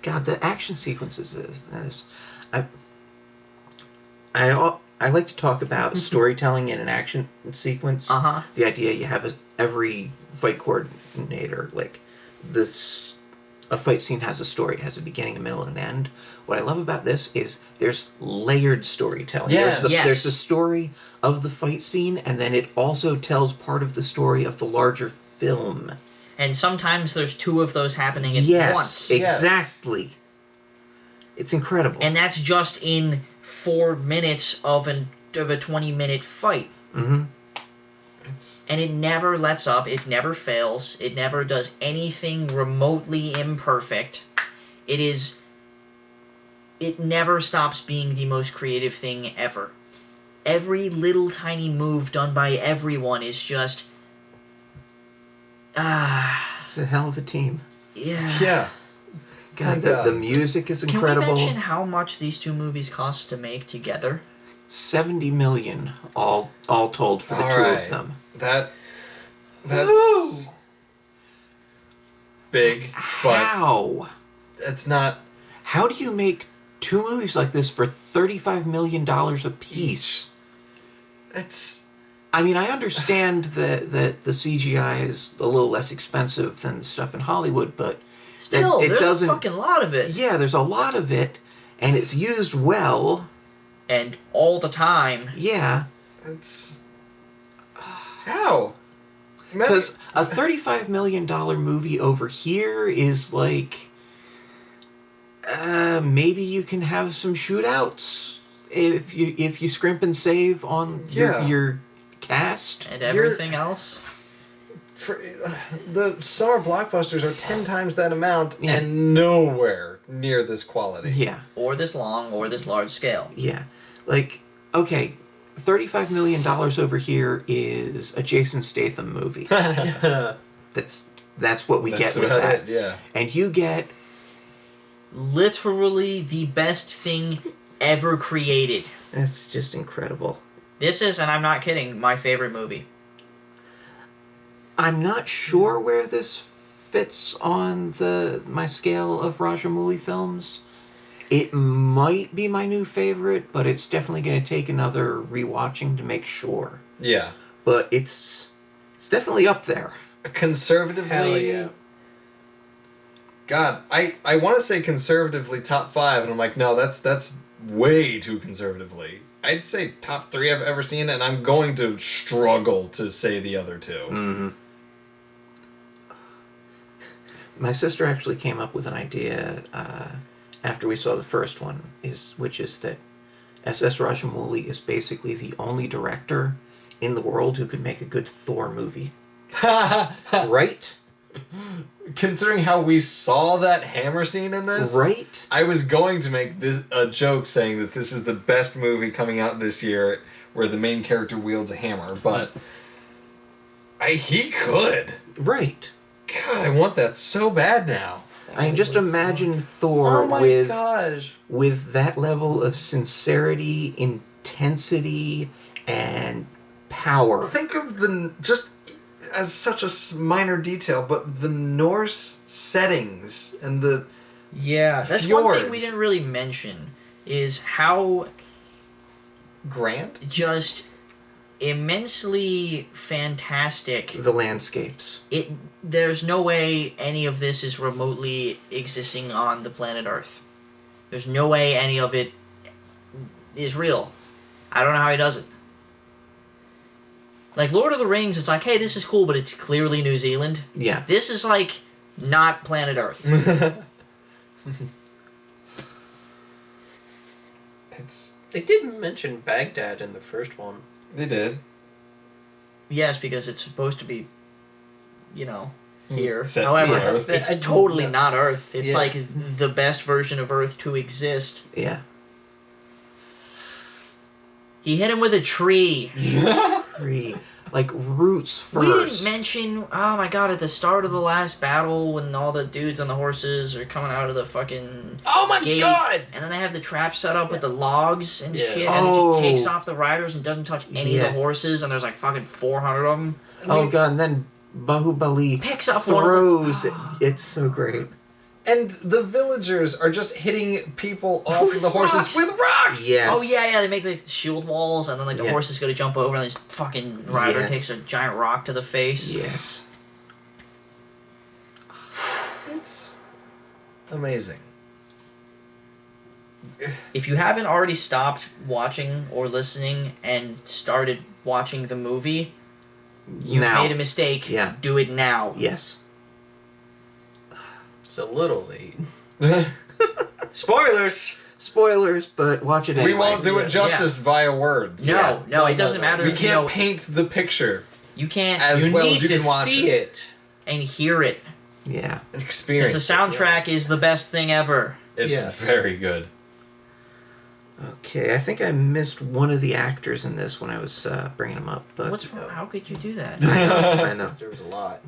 God, the action sequences is I like to talk about storytelling in an action sequence. Uh-huh. The idea you have every fight coordinator, like a fight scene has a story, it has a beginning, a middle, and an end. What I love about this is there's layered storytelling. Yes. There's the story of the fight scene, and then it also tells part of the story of the larger film. And sometimes there's two of those happening at once. Exactly. It's incredible. And that's just in 4 minutes of a 20-minute fight. Mm-hmm. And it never lets up. It never fails. It never does anything remotely imperfect. It never stops being the most creative thing ever. Every little tiny move done by everyone is just... It's a hell of a team. Yeah. Yeah. God, God. the music is Can incredible. we mention how much these two movies cost to make together? $70 million all told for the All two right. of them. That's Woo! big, but How? it's not How do you make two movies like this for $35 million a piece? it's I mean, I understand that the CGI is a little less expensive than the stuff in Hollywood, but Still, it there's doesn't. a fucking lot of it. Yeah, there's a lot of it, and it's used well. And all the time. Yeah, it's how? because a $35 million movie over here is like, maybe you can have some shootouts if you scrimp and save on your cast. And everything else. For, the summer blockbusters are 10 times that amount Yeah. and nowhere near this quality. Yeah, Or this long, or this large scale. yeah. Like, okay, $35 million over here is a Jason Statham movie. That's what we That's get with about that. it, yeah. And you get Literally the best thing ever created. it's just incredible. This is, and I'm not kidding, my favorite movie. I'm not sure where this fits on my scale of Rajamouli films. It might be my new favorite, but it's definitely going to take another rewatching to make sure. Yeah. But it's definitely up there. Conservatively, Hell yeah. God, I want to say conservatively top 5, and I'm like, no, that's way too conservatively. I'd say top 3 I've ever seen, and I'm going to struggle to say the other 2. Mm-hmm. My sister actually came up with an idea after we saw the first one, which is that S.S. Rajamouli is basically the only director in the world who could make a good Thor movie. Right? Considering how we saw that hammer scene in this, Right? I was going to make a joke saying that this is the best movie coming out this year where the main character wields a hammer, but he could. Right. God, I want that so bad now. I mean, just imagine Thor Oh my with gosh. with that level of sincerity, intensity, and power. Think of just as such a minor detail, but the Norse settings and the Yeah, that's one thing we Fjords. didn't really mention is how Grant. just immensely fantastic The landscapes. there's no way any of this is remotely existing on the planet Earth. There's no way any of it is real. I don't know how he does it. Like Lord of the Rings, it's like, hey, this is cool, but it's clearly New Zealand. Yeah. This is like not planet Earth. They didn't mention Baghdad in the first one. They did. Yes, because it's supposed to be, here. Set However, on Earth. it's totally not Earth. It's Yeah. like the best version of Earth to exist. Yeah. He hit him with a tree. Like roots first. We didn't mention, oh my god, at the start of the last battle when all the dudes on the horses are coming out of the fucking Oh my gate, god! and then they have the trap set up with the logs and Yeah. shit, and it Oh. just takes off the riders and doesn't touch any of Yeah. the horses, and there's like fucking 400 of them. Oh god, and then Baahubali Picks up one of throws the- it. It's so great. And the villagers are just hitting people off With the horses rocks. with rocks! Yes. Oh yeah, they make like shield walls, and then like the Yeah. horses go to jump over, and this fucking rider Yes. takes a giant rock to the face. Yes. It's amazing. If you haven't already stopped watching or listening and started watching the movie, you Now. made a mistake. Yeah. Do it now. Yes. It's a little late. Spoilers! Spoilers, but watch it anyway. We won't do Yeah. it justice via words. No, Yeah. it doesn't matter. We if can't you paint the picture You can't as You well need as you to can watch see it. it. and hear it. Yeah. Experience. Because the soundtrack is the best thing ever. It's Yes. very good. Okay, I think I missed one of the actors in this when I was bringing him up, but What's wrong? How could you do that? I know. There was a lot.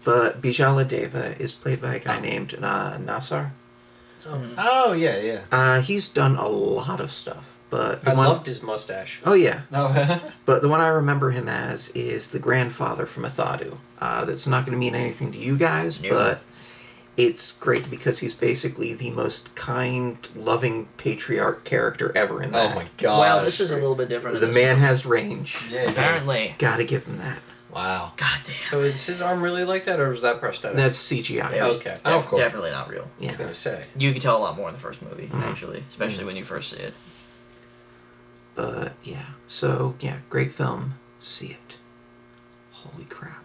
But Bijala Deva is played by a guy named Nassar. Oh, yeah. He's done a lot of stuff, but the I one, loved his mustache. oh yeah, No. but the one I remember him as is the grandfather from Athadu. That's not going to mean anything to you guys, No. but it's great because he's basically the most kind, loving patriarch character ever in Oh that. my god. Well, this is a little bit different. in The this man movie. has range. Yeah, it does. Apparently. Gotta give him that. Wow. God damn. So is his arm really like that, or was that prosthetic? That's CGI. It was Okay. Oh, of course. definitely not real. I was Yeah. gonna say. You can tell a lot more in the first movie, Mhm. actually, especially when you first see it. But yeah. So yeah, great film. See it. Holy crap.